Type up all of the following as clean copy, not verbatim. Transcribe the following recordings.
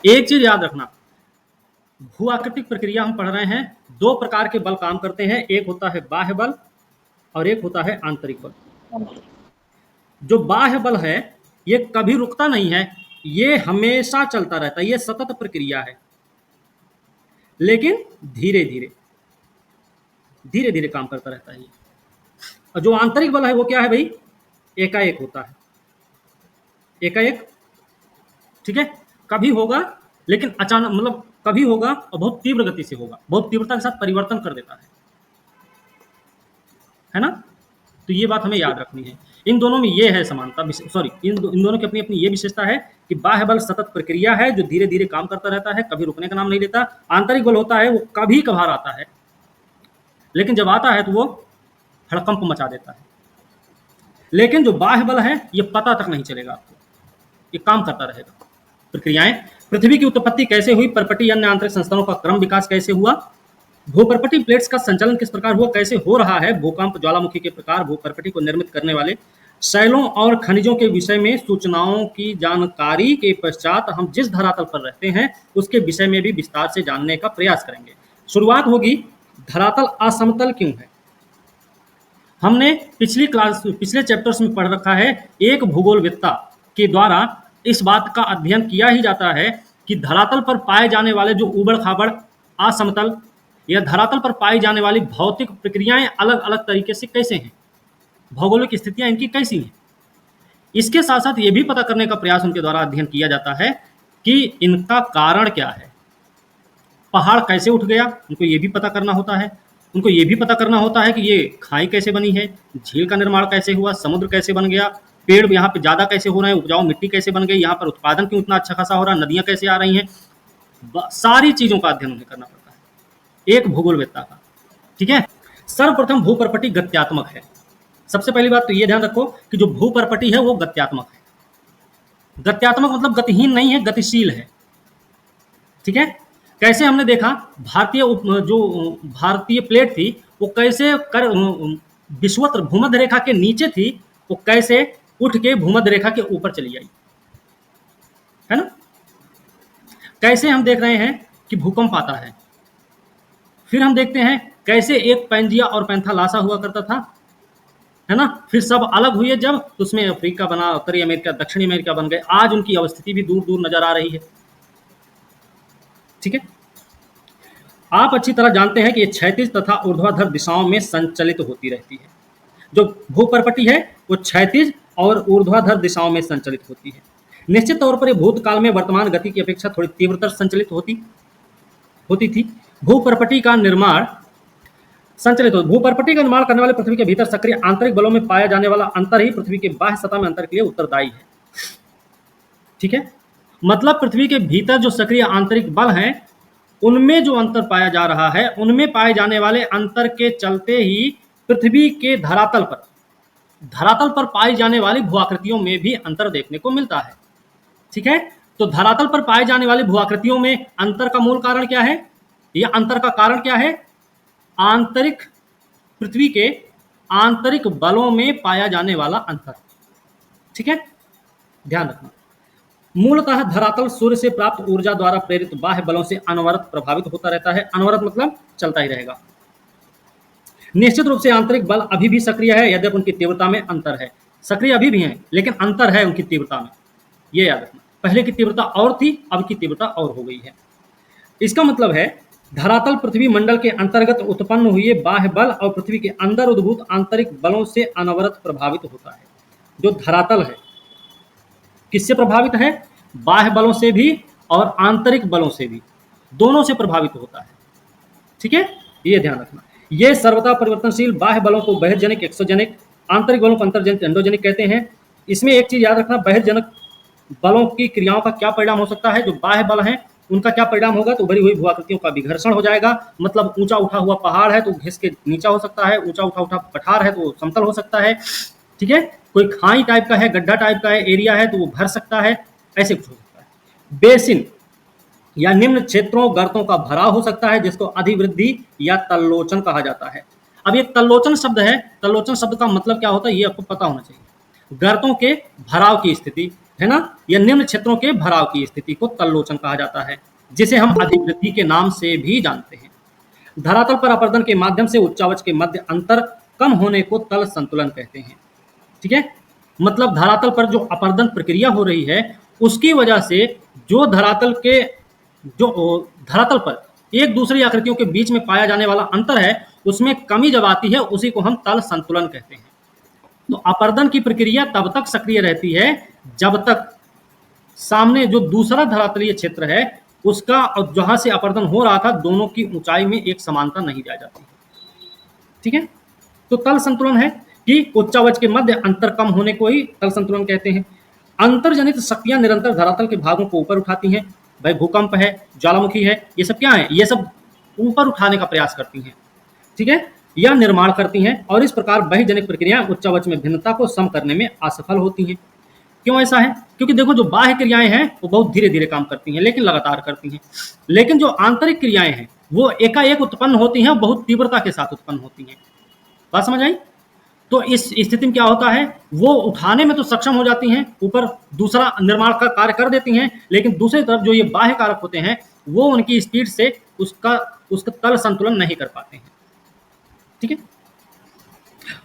एक चीज याद रखना, भू आकृतिक प्रक्रिया हम पढ़ रहे हैं, दो प्रकार के बल काम करते हैं, एक होता है बाह्य बल और एक होता है आंतरिक बल। जो बाह्य बल है ये कभी रुकता नहीं है, ये हमेशा चलता रहता है, ये सतत प्रक्रिया है, लेकिन धीरे धीरे धीरे धीरे काम करता रहता है। और जो आंतरिक बल है वो क्या है भाई, एकाएक होता है, एकाएक, ठीक है, कभी होगा लेकिन अचानक, मतलब कभी होगा और बहुत तीव्र गति से होगा, बहुत तीव्रता के साथ परिवर्तन कर देता है ना। तो ये बात हमें याद रखनी है। इन दोनों में ये है समानता, सॉरी, इन दोनों की अपनी अपनी ये विशेषता है कि बाह्य बल सतत प्रक्रिया है जो धीरे धीरे काम करता रहता है, कभी रुकने का नाम नहीं लेता। आंतरिक बल होता है वो कभी कभार आता है, लेकिन जब आता है तो वो हड़कंप मचा देता है। लेकिन जो बाह्य बल है ये पता तक नहीं चलेगा आपको, ये काम करता रहेगा। प्रक्रियाएं, पृथ्वी की उत्पत्ति कैसे हुई, परपटी अन्य आंतरिक संस्थानों का क्रम विकास कैसे हुआ, भूपर्पटी प्लेट्स का संचालन किस प्रकार हुआ, कैसे हो रहा है, भूकंप, ज्वालामुखी के प्रकार, भूपर्पटी को निर्मित करने वाले शैलों और खनिजों के विषय में सूचनाओं की जानकारी के पश्चात हम जिस धरातल पर रहते हैं उसके विषय में भी विस्तार से जानने का प्रयास करेंगे। शुरुआत होगी, धरातल असमतल क्यों है। हमने पिछले चैप्टर्स में पढ़ रखा है, एक भूगोलवेत्ता के द्वारा इस बात का अध्ययन किया ही जाता है कि धरातल पर पाए जाने वाले जो ऊबड़ खाबड़, असमतल या धरातल पर पाई जाने वाली भौतिक प्रक्रियाएं अलग अलग तरीके से कैसे हैं, भौगोलिक स्थितियां इनकी कैसी हैं। इसके साथ साथ ये भी पता करने का प्रयास उनके द्वारा अध्ययन किया जाता है कि इनका कारण क्या है। पहाड़ कैसे उठ गया, उनको ये भी पता करना होता है। उनको ये भी पता करना होता है कि ये खाई कैसे बनी है, झील का निर्माण कैसे हुआ, समुद्र कैसे बन गया, पेड़ यहाँ पे ज़्यादा कैसे हो रहे हैं, उपजाऊ मिट्टी कैसे बन गई, यहाँ पर उत्पादन क्यों इतना अच्छा खासा हो रहा है, नदियाँ कैसे आ रही हैं, सारी चीज़ों का अध्ययन उन्हें करना पड़ता है एक भूगोलवेत्ता का। ठीक है, सर्वप्रथम भूपर्पटी गत्यात्मक है। सबसे पहली बात तो ये ध्यान रखो कि जो भूपर्पटी है वो गत्यात्मक है। गत्यात्मक मतलब गतिहीन नहीं है, गतिशील है। ठीक है, कैसे हमने देखा जो भारतीय प्लेट थी वो कैसे कर विषुवत भूमध्य रेखा के नीचे थी, वो कैसे उठ के भूमध्य रेखा के ऊपर चली आई, है ना। कैसे हम देख रहे हैं कि भूकंप आता है, फिर हम देखते हैं कैसे एक पैंजिया और पैंथालासा हुआ करता था, है ना, फिर सब अलग हुए जब, तो उसमें अफ्रीका बना, उत्तरी अमेरिका, दक्षिणी अमेरिका बन गए। आज उनकी अवस्थिति भी दूर दूर नजर आ रही है। ठीक है, आप अच्छी तरह जानते हैं कि ये क्षैतिज तथा ऊर्ध्वाधर दिशाओं में संचलित होती रहती है। जो भूपर्पटी है वो क्षैतिज और ऊर्ध्वाधर दिशाओं में संचलित होती है। निश्चित तौर पर ये भूतकाल में वर्तमान गति की अपेक्षा थोड़ी तीव्रतर संचलित होती थी। भूपर्पटी का निर्माण भूपर्पटी का निर्माण करने वाले पृथ्वी के भीतर सक्रिय आंतरिक बलों में पाया जाने वाला अंतर ही पृथ्वी के बाह्य सतह में अंतर के लिए उत्तरदायी है। ठीक है, मतलब पृथ्वी के भीतर जो सक्रिय आंतरिक बल हैं उनमें जो अंतर पाया जा रहा है, उनमें पाए जाने वाले अंतर के चलते ही पृथ्वी के धरातल पर पाई जाने वाली भूआकृतियों में भी अंतर देखने को मिलता है। ठीक है, तो धरातल पर पाए जाने वाली भूआकृतियों में अंतर का मूल कारण क्या है, या अंतर का कारण क्या है, पृथ्वी के आंतरिक बलों में पाया जाने वाला अंतर। ठीक है, ध्यान रखना। मूलतः धरातल सूर्य से प्राप्त ऊर्जा द्वारा प्रेरित बाह्य बलों से अनवरत प्रभावित होता रहता है। अनवरत मतलब चलता ही रहेगा। निश्चित रूप से आंतरिक बल अभी भी सक्रिय है, यद्यपि उनकी तीव्रता में अंतर है। सक्रिय अभी भी हैं, लेकिन अंतर है उनकी तीव्रता में, ये याद रखना। पहले की तीव्रता और थी, अब की तीव्रता और हो गई है। इसका मतलब है धरातल पृथ्वी मंडल के अंतर्गत उत्पन्न हुए बाह्य बल और पृथ्वी के अंदर उद्भूत आंतरिक बलों से अनवरत प्रभावित होता है। जो धरातल है किससे प्रभावित है, बाह्य बलों से भी और आंतरिक बलों से भी, दोनों से प्रभावित होता है। ठीक है, ये ध्यान रखना। ये सर्वथा परिवर्तनशील बाह्य बलों को बहिर्जनिक एक्सोजेनिक, आंतरिक बलों को अंतर्जनिक एंडोजेनिक कहते हैं। इसमें एक चीज याद रखना, बहिर्जनक बलों की क्रियाओं का क्या परिणाम हो सकता है, जो बाह्य बल हैं उनका क्या परिणाम होगा, तो उभरी हुई भूआकृतियों का विघर्षण हो जाएगा। मतलब ऊंचा उठा हुआ पहाड़ है तो घिस के नीचा हो सकता है, ऊंचा उठा पठार है तो समतल हो सकता है। ठीक है, कोई खाई टाइप का है, गड्ढा टाइप का है, एरिया है तो वो भर सकता है, ऐसे कुछ हो सकता है। बेसिन या निम्न क्षेत्रों गर्तों का भराव हो सकता है, जिसको अधिवृद्धि या तल्लोचन कहा जाता है। अब ये तल्लोचन शब्द है, तल्लोचन शब्द का मतलब क्या होता है ये आपको पता होना चाहिए। गर्तों के भराव की स्थिति है ना, या निम्न क्षेत्रों के भराव की स्थिति को तललोचन कहा जाता है, जिसे हम अधिवृद्धि के नाम से भी जानते हैं। धरातल पर अपर्दन के माध्यम से उच्चावच के मध्य अंतर कम होने को तल संतुलन कहते हैं। ठीक है, मतलब धरातल पर जो अपर्दन प्रक्रिया हो रही है उसकी वजह से जो धरातल पर एक दूसरी आकृतियों के बीच में पाया जाने वाला अंतर है उसमें कमी जब आती है उसी को हम तल संतुलन कहते हैं। तो अपर्दन की प्रक्रिया तब तक सक्रिय रहती है जब तक सामने जो दूसरा धरातलीय क्षेत्र है उसका और जहां से अपर्दन हो रहा था दोनों की ऊंचाई में एक समानता नहीं पाई जाती। ठीक है, तो तल संतुलन है कि उच्चावच के मध्य अंतर कम होने को ही तल संतुलन कहते हैं। अंतर्जनित शक्तियां निरंतर धरातल के भागों को ऊपर उठाती हैं। भाई भूकंप है, ज्वालामुखी है, ये सब क्या है, ये सब ऊपर उठाने का प्रयास करती हैं। ठीक है, या निर्माण करती हैं और इस प्रकार बहिर्जनिक प्रक्रियाएं उच्चावच में भिन्नता को सम करने में असफल होती हैं। क्यों ऐसा है? क्योंकि देखो जो बाह्य क्रियाएं हैं वो बहुत धीरे धीरे काम करती हैं लेकिन लगातार करती हैं, लेकिन जो आंतरिक क्रियाएं हैं वो एकाएक उत्पन्न होती हैं, बहुत तीव्रता के साथ उत्पन्न होती हैं। बात समझ आई? तो इस स्थिति में क्या होता है, वो उठाने में तो सक्षम हो जाती हैं, ऊपर दूसरा निर्माण का कार्य कर देती हैं, लेकिन दूसरी तरफ जो ये बाह्य कारक होते हैं वो उनकी स्पीड से उसका तल संतुलन नहीं कर पाते हैं। ठीक है,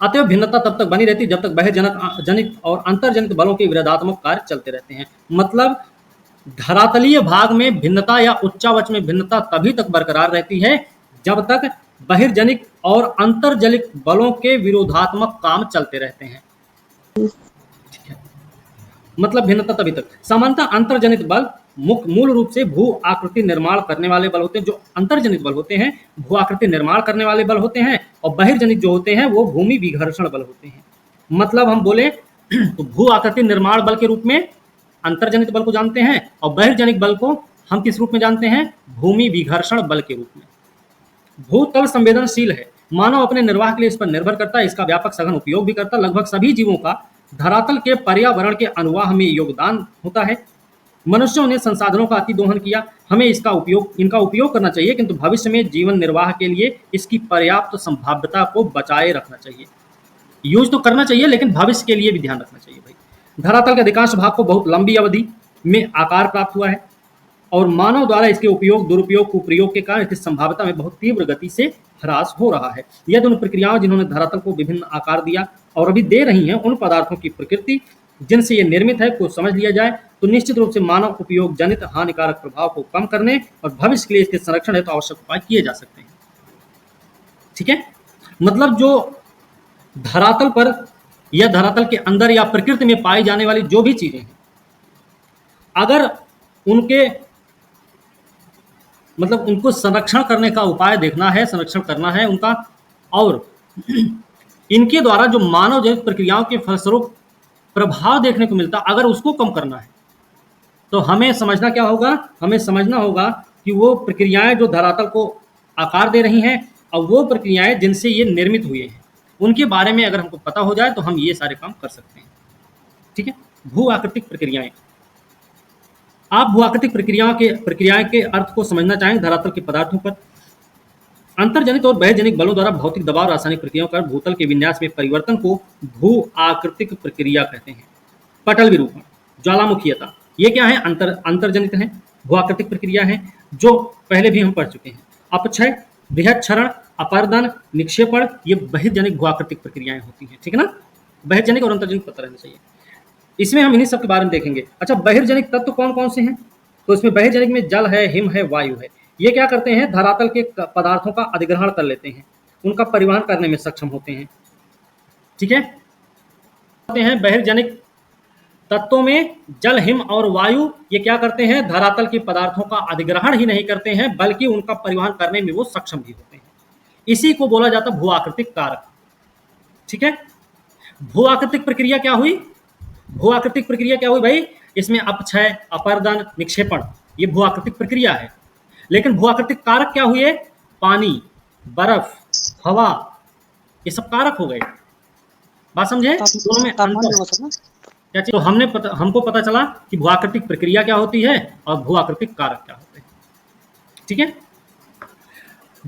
अतएव भिन्नता तब तक बनी रहती जब तक बहिर्जनित और अंतर्जनित बलों के विरोधात्मक कार्य चलते रहते हैं। मतलब धरातलीय भाग में भिन्नता या उच्चावच में भिन्नता तभी तक बरकरार रहती है जब तक बहिर्जनिक और अंतर्जनित बलों के विरोधात्मक काम चलते रहते हैं। ठीक है, मतलब भिन्नता तभी तक। सामान्यतः अंतर्जनित बल मूल रूप से भू आकृति निर्माण करने वाले बल होते हैं। जो अंतर्जनित बल होते हैं भू आकृति निर्माण करने वाले बल होते हैं, और बहिर्जनित जो होते हैं वो भूमि विघर्षण बल होते हैं। मतलब हम बोले तो भू आकृति निर्माण बल के रूप में अंतर्जनित बल को जानते हैं और बहिर्जनित बल को हम किस रूप में जानते हैं, भूमि विघर्षण बल के रूप में। भूतल संवेदनशील है, मानव अपने निर्वाह के लिए इस पर निर्भर करता है, इसका व्यापक सघन उपयोग भी करता है। लगभग सभी जीवों का धरातल के पर्यावरण के अनुवाह में योगदान होता है। मनुष्यों ने संसाधनों का अति दोहन किया, हमें इनका उपयोग करना चाहिए, किंतु भविष्य में जीवन निर्वाह के लिए इसकी पर्याप्त संभाव्यता को बचाए रखना चाहिए। यूज तो करना चाहिए लेकिन भविष्य के लिए भी ध्यान रखना चाहिए। भाई धरातल के अधिकांश भाग को बहुत लंबी अवधि में आकार प्राप्त हुआ है और मानव द्वारा इसके उपयोग, दुरुपयोग, कुप्रयोग के कारण इसकी संभाव्यता में बहुत तीव्र गति से ह्रास हो रहा है। यदि उन प्रक्रियाओं जिन्होंने धरातल को विभिन्न आकार दिया और अभी दे रही हैं उन पदार्थों की प्रकृति जिनसे ये निर्मित है को समझ लिया जाए तो निश्चित रूप से मानव उपयोग जनित हानिकारक प्रभाव को कम करने और भविष्य के लिए इसके संरक्षण हेतु आवश्यक उपाय किए जा सकते हैं। ठीक है, मतलब जो धरातल पर या धरातल के अंदर या प्रकृति में पाई जाने वाली जो भी चीजें हैं, अगर उनको संरक्षण करने का उपाय देखना है, संरक्षण करना है उनका, और इनके द्वारा जो मानव जनित प्रक्रियाओं के फलस्वरूप प्रभाव देखने को मिलता, अगर उसको कम करना है तो हमें समझना क्या होगा, हमें समझना होगा कि वो प्रक्रियाएं जो धरातल को आकार दे रही हैं और वो प्रक्रियाएं जिनसे ये निर्मित हुए हैं उनके बारे में अगर हमको पता हो जाए तो हम ये सारे काम कर सकते हैं। ठीक है, भू आकृतिक प्रक्रियाएं। आप भू आकृतिक प्रक्रियाएं के अर्थ को समझना चाहें धरातल के पदार्थों पर। अंतर्जनित और बहिर्जनित बलों द्वारा भौतिक दबाव रासायनिक प्रक्रियाओं कर भूतल के विन्यास में परिवर्तन को भू आकृतिक प्रक्रिया कहते हैं। पटल विरूपण, ज्वालामुखीयता, ये क्या है, अंतर्जनित है, भू आकृतिक प्रक्रिया है जो पहले भी हम पढ़ चुके हैं। अपक्षय, बृहच्छरण, अपर्दन, निक्षेपण, ये बहिर्जनिक भू आकृतिक प्रक्रियाएं होती हैं। ठीक है ना, बहिर्जनिक और अंतर्जनिक पता रहना चाहिए। इसमें हम इन्हीं सब के बारे में देखेंगे। अच्छा, बहिर्जनिक तत्व कौन कौन से हैं? तो इसमें बहिर्जनिक में जल है, हिम है, वायु है। ये क्या करते हैं, धरातल के पदार्थों का अधिग्रहण कर लेते हैं, उनका परिवहन करने में सक्षम होते हैं। ठीक है, होते हैं बहिर्जनिक तत्वों में जल, हिम और वायु, ये क्या करते हैं, धरातल के पदार्थों का अधिग्रहण ही नहीं करते हैं बल्कि उनका परिवहन करने में वो सक्षम भी होते हैं। इसी को बोला जाता है भू आकृतिक कारक। ठीक है, भू आकृतिक प्रक्रिया क्या हुई, भू आकृतिक प्रक्रिया क्या हुई भाई, इसमें अपक्षय, अपर्दन, निक्षेपण, ये भू आकृतिक प्रक्रिया है। लेकिन भू आकृतिक कारक क्या हुए, पानी, बर्फ, हवा, ये सब कारक हो गए। बात समझे, दोनों में अंतर क्या चीज, तो हमको पता चला कि भू आकृतिक प्रक्रिया क्या होती है और भू आकृतिक कारक क्या होते हैं। ठीक है,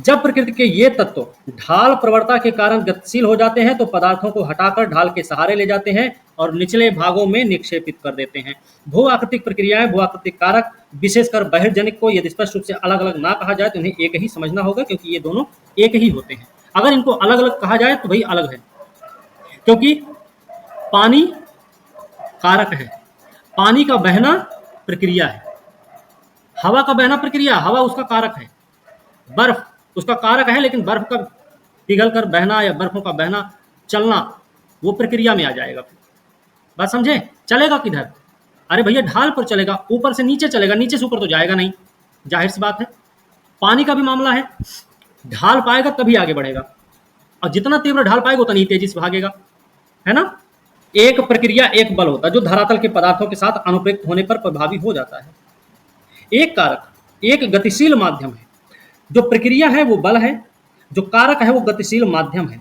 जब प्रकृति के ये तत्व ढाल प्रवणता के कारण गतिशील हो जाते हैं तो पदार्थों को हटाकर ढाल के सहारे ले जाते हैं और निचले भागों में निक्षेपित कर देते हैं। भू आकृतिक प्रक्रियाएं, भू आकृतिक कारक, विशेषकर बहिर्जनिक को यदि स्पष्ट रूप से अलग अलग ना कहा जाए तो इन्हें एक ही समझना होगा, क्योंकि ये दोनों एक ही होते हैं। अगर इनको अलग अलग कहा जाए तो भाई अलग है, क्योंकि पानी कारक है, पानी का बहना प्रक्रिया है, हवा का बहना प्रक्रिया, हवा उसका कारक है, बर्फ उसका कारक है, लेकिन बर्फ का पिघल कर बहना या बर्फों का बहना, चलना, वो प्रक्रिया में आ जाएगा। बात समझे? चलेगा किधर? अरे भैया ढाल पर चलेगा, ऊपर से नीचे चलेगा, नीचे से ऊपर तो जाएगा नहीं, जाहिर सी बात है। पानी का भी मामला है, ढाल पाएगा तभी आगे बढ़ेगा, और जितना तीव्र ढाल पाएगा उतनी तेजी से भागेगा, है ना। एक प्रक्रिया एक बल होता है जो धरातल के पदार्थों के साथ अनुप्रयुक्त होने पर प्रभावी हो जाता है। एक कारक एक गतिशील माध्यम है, जो प्रक्रिया है वो बल है, जो कारक है वो गतिशील माध्यम है।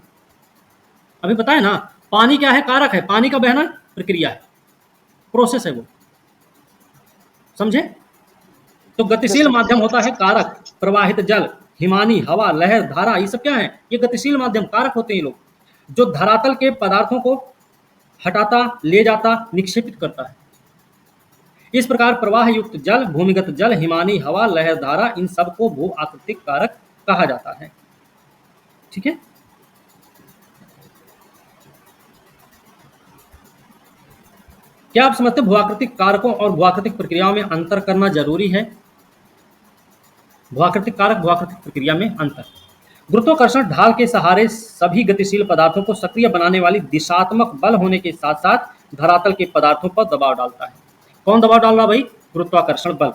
अभी बताया ना, पानी क्या है? कारक है, पानी का बहना प्रक्रिया है, प्रोसेस है वो, समझे। तो गतिशील माध्यम होता है कारक, प्रवाहित जल, हिमानी, हवा, लहर, धारा, ये सब क्या है? ये गतिशील माध्यम कारक होते हैं ये लोग, जो धरातल के पदार्थों को हटाता, ले जाता, निक्षेपित करता है। इस प्रकार प्रवाह युक्त जल, भूमिगत जल, हिमानी, हवा, लहर, धारा, इन सबको भू आकृतिक कारक कहा जाता है। ठीक है। क्या आप समझते हैं भू आकृतिक कारकों और भू आकृतिक प्रक्रियाओं में अंतर करना जरूरी है? भू आकृतिक कारक, भू आकृतिक प्रक्रिया में अंतर। गुरुत्वाकर्षण ढाल के सहारे सभी गतिशील पदार्थों को सक्रिय बनाने वाली दिशात्मक बल होने के साथ साथ धरातल के पदार्थों पर दबाव डालता है। कौन दबाव डाल रहा भाई? गुरुत्वाकर्षण बल,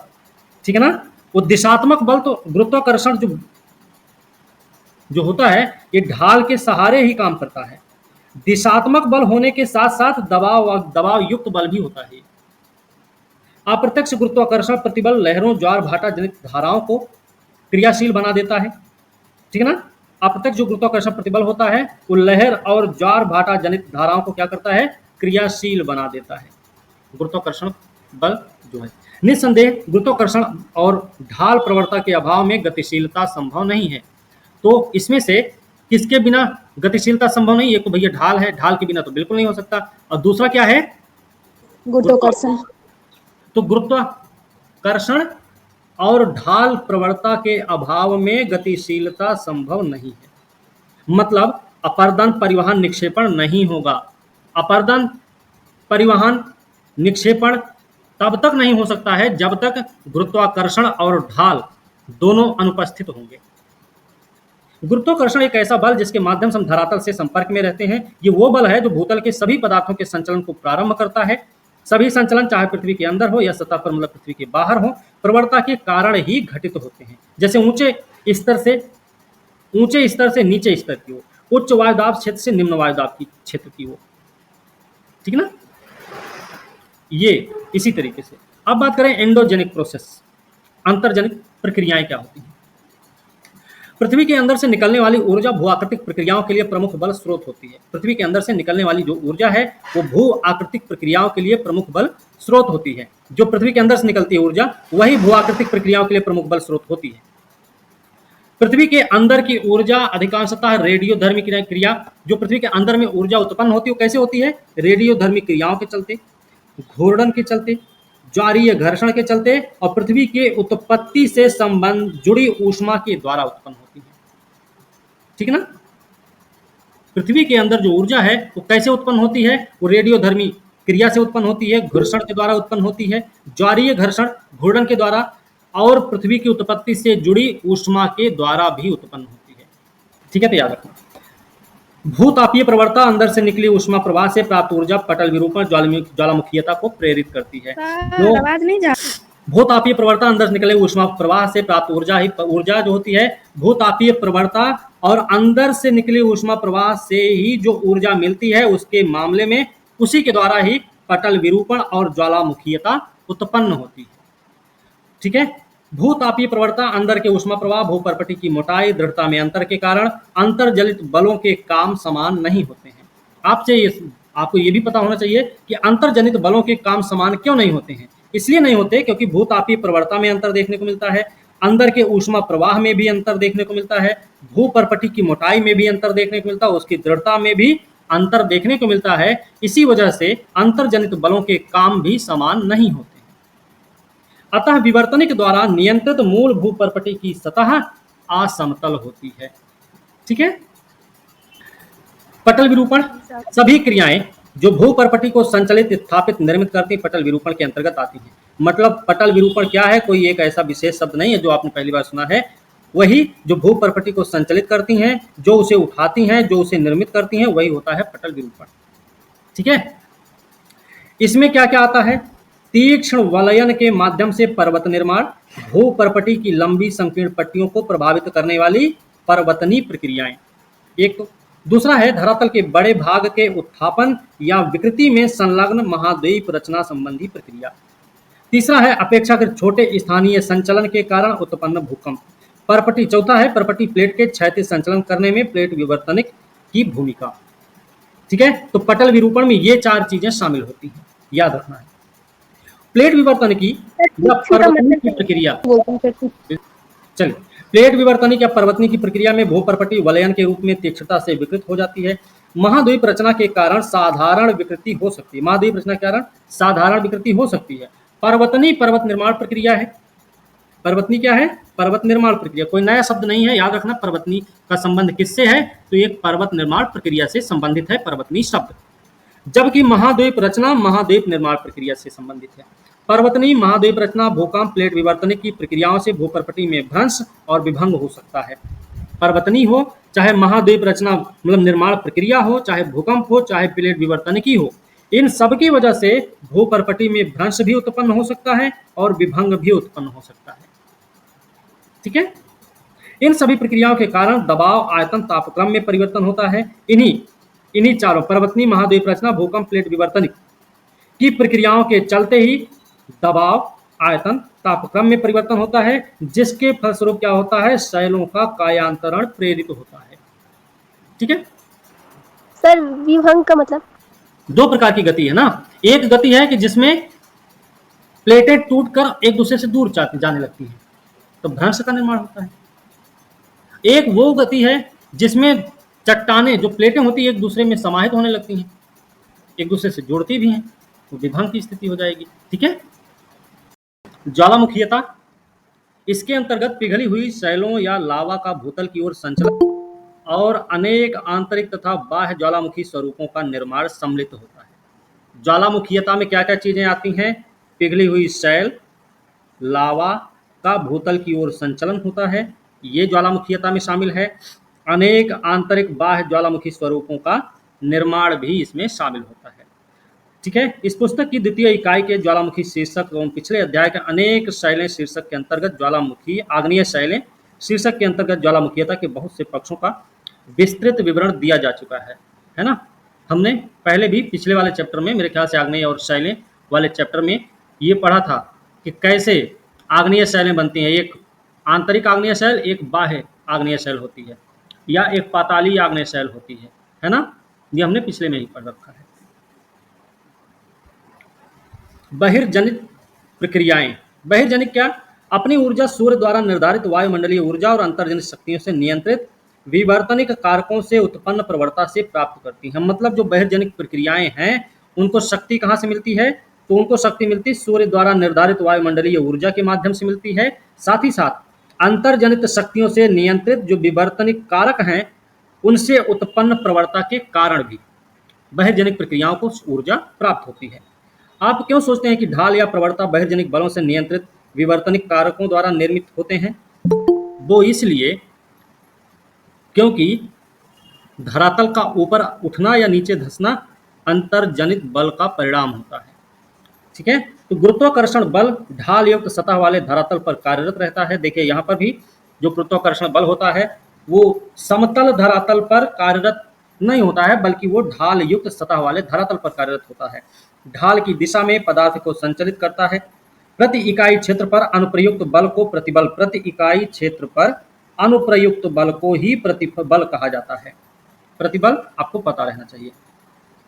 ठीक है ना। वो दिशात्मक बल, तो गुरुत्वाकर्षण जो होता है ये ढाल के सहारे ही काम करता है। दिशात्मक बल होने के साथ साथ दबाव युक्त बल भी होता है। अप्रत्यक्ष गुरुत्वाकर्षण प्रतिबल लहरों, ज्वार भाटा जनित धाराओं को क्रियाशील बना देता है, ठीक है ना। अप्रत्यक्ष जो गुरुत्वाकर्षण प्रतिबल होता है वो लहर और ज्वार भाटा जनित धाराओं को क्या करता है? क्रियाशील बना देता है, गुरुत्वाकर्षण बल जो है। निस्संदेह गुरुत्वाकर्षण और ढाल प्रवणता के अभाव में गतिशीलता संभव नहीं है। तो इसमें से किसके बिना गतिशीलता संभव नहीं? एक तो भैया ढाल है, ढाल के बिना तो बिल्कुल नहीं हो सकता, और दूसरा क्या है? गुरुत्वाकर्षण। तो गुरुत्वाकर्षण और ढाल प्रवणता के अभाव में गतिशीलता संभव नहीं है। मतलब अपर्दन, परिवहन, निक्षेपण नहीं होगा। अपर्दन, परिवहन, निक्षेपण तब तक नहीं हो सकता है जब तक गुरुत्वाकर्षण और ढाल दोनों अनुपस्थित होंगे। गुरुत्वाकर्षण एक ऐसा बल जिसके माध्यम से हम धरातल से संपर्क में रहते हैं। ये वो बल है जो भूतल के सभी पदार्थों के संचलन को प्रारंभ करता है। सभी संचलन चाहे पृथ्वी के अंदर हो या सतह पर, मतलब पृथ्वी के बाहर हो, प्रवणता के कारण ही घटित होते हैं। जैसे ऊंचे स्तर से नीचे स्तर की ओर, उच्च वायुदाब क्षेत्र से निम्न वायुदाब की क्षेत्र की ओर, ठीक है ना। ये इसी तरीके से। अब बात करें एंडोजेनिक प्रोसेस, अंतर्जनित प्रक्रियाएं क्या होती हैं। पृथ्वी के अंदर से निकलने वाली ऊर्जा भू आकृतिक प्रक्रियाओं के लिए प्रमुख बल स्रोत होती है। पृथ्वी के अंदर से निकलने वाली जो ऊर्जा है वो भू आकृतिक प्रक्रियाओं के लिए प्रमुख बल स्रोत होती है। जो पृथ्वी के अंदर से निकलती है ऊर्जा वही भू आकृतिक प्रक्रियाओं के लिए प्रमुख बल स्रोत होती है। पृथ्वी के अंदर की ऊर्जा अधिकांशतः रेडियोधर्मी क्रिया, जो पृथ्वी के अंदर में ऊर्जा उत्पन्न होती है वो कैसे होती है? रेडियोधर्मी क्रियाओं के चलते, घूर्णन के चलते, ज्वारीय घर्षण के चलते और पृथ्वी के उत्पत्ति से संबंध जुड़ी ऊष्मा के द्वारा उत्पन्न होती है, ठीक है ना। पृथ्वी के अंदर जो ऊर्जा है वो कैसे उत्पन्न होती है? वो रेडियोधर्मी क्रिया से उत्पन्न होती है, घर्षण के द्वारा उत्पन्न होती है, ज्वारीय घर्षण, घूर्णन के द्वारा, और पृथ्वी की उत्पत्ति से जुड़ी ऊष्मा के द्वारा भी उत्पन्न होती है, ठीक है। तो याद रखना, भूतापीय प्रवणता अंदर से निकली ऊष्मा प्रवाह से प्राप्त ऊर्जा पटल विरूपण, ज्वालामुखीयता को प्रेरित करती है। तो आवाज नहीं जा। भूतापीय प्रवणता अंदर से निकले ऊष्मा प्रवाह से प्राप्त ऊर्जा जो होती है, भूतापीय प्रवणता और अंदर से निकली ऊष्मा प्रवाह से ही जो ऊर्जा मिलती है उसके मामले में उसी के द्वारा ही पटल विरूपण और ज्वालामुखीयता उत्पन्न होती है, ठीक है। भूतापीय प्रवणता अंदर के ऊष्मा प्रवाह, भूपर्पटी की मोटाई, दृढ़ता में अंतर के कारण अंतर्जलित बलों के काम समान नहीं होते हैं। आपको ये भी पता होना चाहिए कि अंतर्जनित बलों के काम समान क्यों नहीं होते हैं। इसलिए नहीं होते क्योंकि भूतापीय प्रवणता में अंतर देखने को मिलता है, अंदर के ऊष्मा प्रवाह में भी अंतर देखने को मिलता है, भूपर्पटी की मोटाई में भी अंतर देखने को मिलता है, उसकी दृढ़ता में भी अंतर देखने को मिलता है। इसी वजह से अंतर्जनित बलों के काम भी समान नहीं होते। अतः विवर्तनिक द्वारा नियंत्रित मूल भूपर्पटी की सतह असमतल होती है। ठीक है। पटल विरूपण, सभी क्रियाएं जो भूपर्पटी को संचलित, स्थापित, निर्मित करती पटल विरूपण के अंतर्गत आती हैं। मतलब पटल विरूपण क्या है, कोई एक ऐसा विशेष शब्द नहीं है जो आपने पहली बार सुना है। वही जो भूपर्पटी को संचलित करती हैं, जो उसे उठाती हैं, जो उसे निर्मित करती हैं, वही होता है पटल विरूपण। ठीक है। इसमें क्या क्या आता है? तीक्ष्ण वलयन के माध्यम से पर्वत निर्माण, भूपर्पटी की लंबी संकीर्ण पट्टियों को प्रभावित करने वाली पर्वतनी प्रक्रियाएं, एक तो। दूसरा है धरातल के बड़े भाग के उत्थापन या विकृति में संलग्न महाद्वीप रचना संबंधी प्रक्रिया। तीसरा है अपेक्षाकृत छोटे स्थानीय संचलन के कारण उत्पन्न भूकंप। पर्पटी, चौथा है पर्पटी प्लेट के क्षैतिज संचलन करने में प्लेट विवर्तनिक की भूमिका। ठीक है। तो पटल विरूपण में ये 4 चीजें शामिल होती हैं, याद रखना है। प्लेट विवर्तन की या पर्वतनी की प्रक्रिया, चलिए, प्लेट विवर्तनिक या पर्वतनी की प्रक्रिया में भूपर्पटी वलयन के रूप में तीक्ष्णता से विकृत हो जाती है। महाद्वीप रचना के कारण साधारण विकृति हो सकती है। महाद्वीप रचना के कारण साधारण विकृति हो सकती है। पर्वतनी पर्वत निर्माण प्रक्रिया है। पर्वतनी क्या है? पर्वत निर्माण प्रक्रिया। कोई नया शब्द नहीं है, याद रखना। पर्वतनी का संबंध किससे है? तो एक पर्वत निर्माण प्रक्रिया से संबंधित है पर्वतनी शब्द, जबकि महाद्वीप रचना महाद्वीप निर्माण प्रक्रिया से संबंधित है। पर्वतनी महाद्वीप रचना भूकंप प्लेट विवर्तनिक की प्रक्रियाओं से भूपर्पटी में भ्रंश और विभंग हो सकता है। पर्वतनी हो, चाहे महाद्वीप रचना मतलब निर्माण प्रक्रिया हो, चाहे भूकंप हो, चाहे प्लेट विवर्तनिकी हो, इन सब की वजह से भूपर्पटी में भ्रंश भी उत्पन्न हो सकता है और विभंग भी उत्पन्न हो सकता है। ठीक है। इन सभी प्रक्रियाओं के कारण दबाव, आयतन, तापक्रम में परिवर्तन होता है। इन्हीं चारों पर्वतनी, महाद्वीप रचना, भूकंप, प्लेट विवर्तनिक की प्रक्रियाओं के चलते ही दबाव, आयतन, तापक्रम में परिवर्तन होता है, जिसके फलस्वरूप क्या होता है? शैलों का कायांतरण प्रेरित होता है। ठीक है। सर विभंग का मतलब? 2 प्रकार की गति है ना। एक गति है कि जिसमें प्लेटें टूटकर एक दूसरे से दूर जाने लगती हैं, तो भ्रंश का निर्माण होता है। एक वो गति है जिसमें चट्टानें, जो प्लेटें होती है, एक दूसरे में समाहित होने लगती हैं, एक दूसरे से जुड़ती भी हैं, तो विभंग की स्थिति हो जाएगी। ठीक है। ज्वालामुखीयता, इसके अंतर्गत पिघली हुई शैलों या लावा का भूतल की ओर संचलन और अनेक आंतरिक तथा बाह्य ज्वालामुखी स्वरूपों का निर्माण सम्मिलित होता है। ज्वालामुखीयता में क्या क्या चीजें आती हैं? पिघली हुई शैल, लावा का भूतल की ओर संचलन होता है, ये ज्वालामुखीयता में शामिल है। अनेक आंतरिक बाह्य ज्वालामुखी स्वरूपों का निर्माण भी इसमें शामिल होता है। ठीक है। इस पुस्तक की द्वितीय इकाई के ज्वालामुखी शीर्षक एवं पिछले अध्याय के अनेक शैलें शीर्षक के अंतर्गत ज्वालामुखी, आग्नेय शैलें शीर्षक के अंतर्गत ज्वालामुखीयता के बहुत से पक्षों का विस्तृत विवरण दिया जा चुका है ना। हमने पहले भी पिछले वाले चैप्टर में, मेरे ख्याल से आग्नेय और शैलें वाले चैप्टर में ये पढ़ा था कि कैसे आग्नेय शैलें बनती हैं। एक आंतरिक आग्नेय शैल, एक बाह्य आग्नेय शैल होती है, या एक पाताली आग्नेय शैल होती है ना। ये हमने पिछले में ही पढ़ रखा है। बहिर्जनित प्रक्रियाएं। बहिर्जनित क्या? अपनी ऊर्जा सूर्य द्वारा निर्धारित वायुमंडलीय ऊर्जा और अंतर्जनित शक्तियों से नियंत्रित विवर्तनिक कारकों से उत्पन्न प्रवणता से प्राप्त करती हैं। मतलब जो बहिर्जनित प्रक्रियाएं हैं, उनको शक्ति कहाँ से मिलती है? तो उनको शक्ति मिलती सूर्य द्वारा निर्धारित वायुमंडलीय ऊर्जा के माध्यम से मिलती है। साथ ही साथ अंतर्जनित शक्तियों से नियंत्रित जो विवर्तनिक कारक हैं, उनसे उत्पन्न प्रवणता के कारण भी बहिर्जनिक प्रक्रियाओं को ऊर्जा प्राप्त होती है। आप क्यों सोचते हैं कि ढाल या प्रवणता बहिर्जनिक बलों से नियंत्रित विवर्तनिक कारकों द्वारा निर्मित होते हैं? वो इसलिए क्योंकि धरातल का ऊपर उठना या नीचे धंसना अंतर्जनित बल का परिणाम होता है। ठीक है। तो गुरुत्वाकर्षण बल ढाल युक्त सतह वाले धरातल पर कार्यरत रहता है। देखिए यहाँ पर भी जो गुरुत्वाकर्षण बल होता है वो समतल धरातल पर कार्यरत नहीं होता है, बल्कि वो ढाल युक्त सतह वाले धरातल पर कार्यरत होता है। ढाल की दिशा में पदार्थ को संचालित करता है। प्रति इकाई क्षेत्र पर अनुप्रयुक्त बल को प्रतिबल, प्रति इकाई क्षेत्र पर अनुप्रयुक्त बल को ही प्रतिबल कहा जाता है। प्रतिबल आपको पता रहना चाहिए।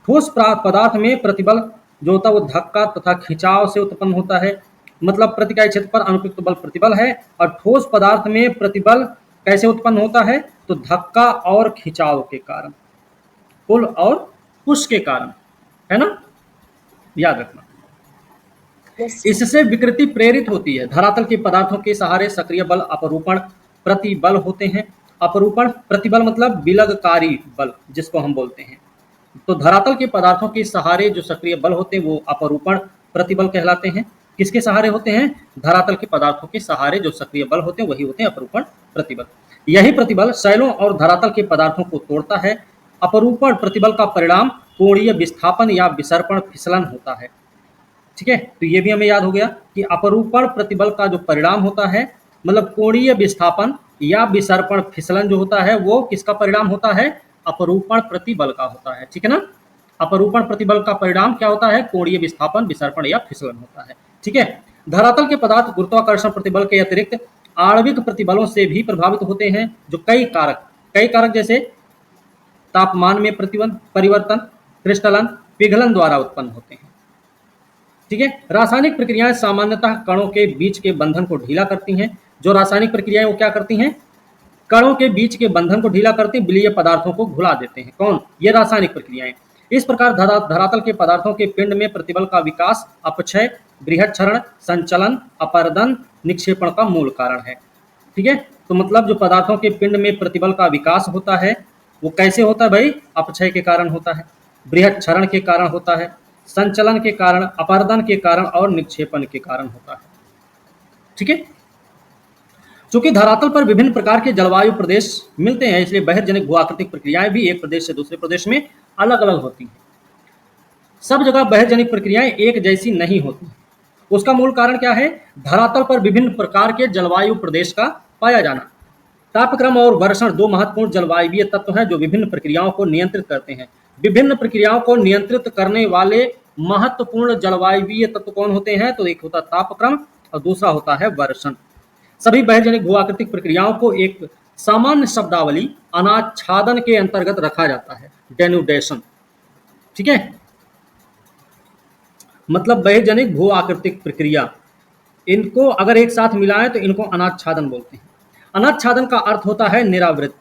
ठोस पदार्थ में प्रतिबल जो होता है वो धक्का तथा खिंचाव से उत्पन्न होता है। मतलब प्रति इकाई क्षेत्रफल अनुप्रयुक्त बल प्रतिबल है। और ठोस पदार्थ में प्रतिबल कैसे उत्पन्न होता है, तो धक्का और खिंचाव के कारण, पुल और पुश के कारण, है ना, याद रखना। यस। इससे विकृति प्रेरित होती है। धरातल के पदार्थों के सहारे सक्रिय बल अपरूपण प्रतिबल होते हैं। अपरूपण प्रतिबल मतलब विलगकारी बल जिसको हम बोलते हैं। तो धरातल के पदार्थों के सहारे जो सक्रिय बल होते हैं वो अपरूपण प्रतिबल कहलाते हैं। किसके सहारे होते हैं, धरातल के पदार्थों के सहारे जो सक्रिय बल होते हैं वही होते हैं अपरूपण प्रतिबल। यही प्रतिबल शैलों और धरातल के पदार्थों को तोड़ता है। अपरूपण प्रतिबल का परिणाम कोणीय विस्थापन या विसर्पण फिसलन होता है। ठीक है, तो ये भी हमें याद हो गया कि अपरूपण प्रतिबल का जो परिणाम होता है, मतलब कोणीय विस्थापन या विसर्पण फिसलन जो होता है वो किसका परिणाम होता है, अपरूपण प्रतिबल का होता है। ठीक है ना, अपरूपण प्रतिबल का परिणाम क्या होता है, कोणीय विस्थापन, विसर्पण या फिसलन होता है। ठीक है, धरातल के पदार्थ गुरुत्वाकर्षण प्रतिबल के अतिरिक्त आणविक प्रतिबलों से भी प्रभावित होते हैं। जो कई कारक जैसे तापमान में परिवर्तन, क्रिस्टलन, पिघलन द्वारा उत्पन्न होते हैं। ठीक है, रासायनिक प्रक्रियाएं सामान्यतः कणों के बीच के बंधन को ढीला करती हैं। जो रासायनिक प्रक्रियाएं वो क्या करती हैं, कणों के बीच के बंधन को ढीला करती, विलीय पदार्थों को घुला देते हैं। कौन, ये रासायनिक प्रक्रियाएं। इस प्रकार धरातल के पदार्थों के पिंड में प्रतिबल का विकास अपक्षय, बृहद क्षरण, संचलन, अपरदन, निक्षेपण का मूल कारण है। ठीक है, तो मतलब जो पदार्थों के पिंड में प्रतिबल का विकास होता है वो कैसे होता है भाई, अपक्षय के कारण होता है, बृहद क्षरण के कारण होता है, संचलन के कारण, अपरदन के कारण और निक्षेपण के कारण होता है। ठीक है, चूंकि धरातल पर विभिन्न प्रकार के जलवायु प्रदेश मिलते हैं इसलिए बहिर्जनिक भूआकृतिक प्रक्रियाएं भी एक प्रदेश से दूसरे प्रदेश में अलग अलग होती हैं। सब जगह बहिर्जनिक प्रक्रियाएं एक जैसी नहीं होती। उसका मूल कारण क्या है, धरातल पर विभिन्न प्रकार के जलवायु प्रदेश का पाया जाना। तापक्रम और वर्षण दो महत्वपूर्ण जलवायवीय तत्व हैं जो विभिन्न प्रक्रियाओं को नियंत्रित करते हैं। विभिन्न प्रक्रियाओं को नियंत्रित करने वाले महत्वपूर्ण जलवायवीय तत्व कौन होते हैं, तो एक होता है तापक्रम और दूसरा होता है वर्षण। सभी बहिर्जनिक भूआकृतिक प्रक्रियाओं को एक सामान्य शब्दावली अनाच्छादन के अंतर्गत रखा जाता है, डेनुडेशन। ठीक है, मतलब बहिर्जनिक भूआकृतिक प्रक्रिया, इनको अगर एक साथ मिलाएं तो इनको अनाच्छादन बोलते हैं। अनाच्छादन का अर्थ होता है निरावृत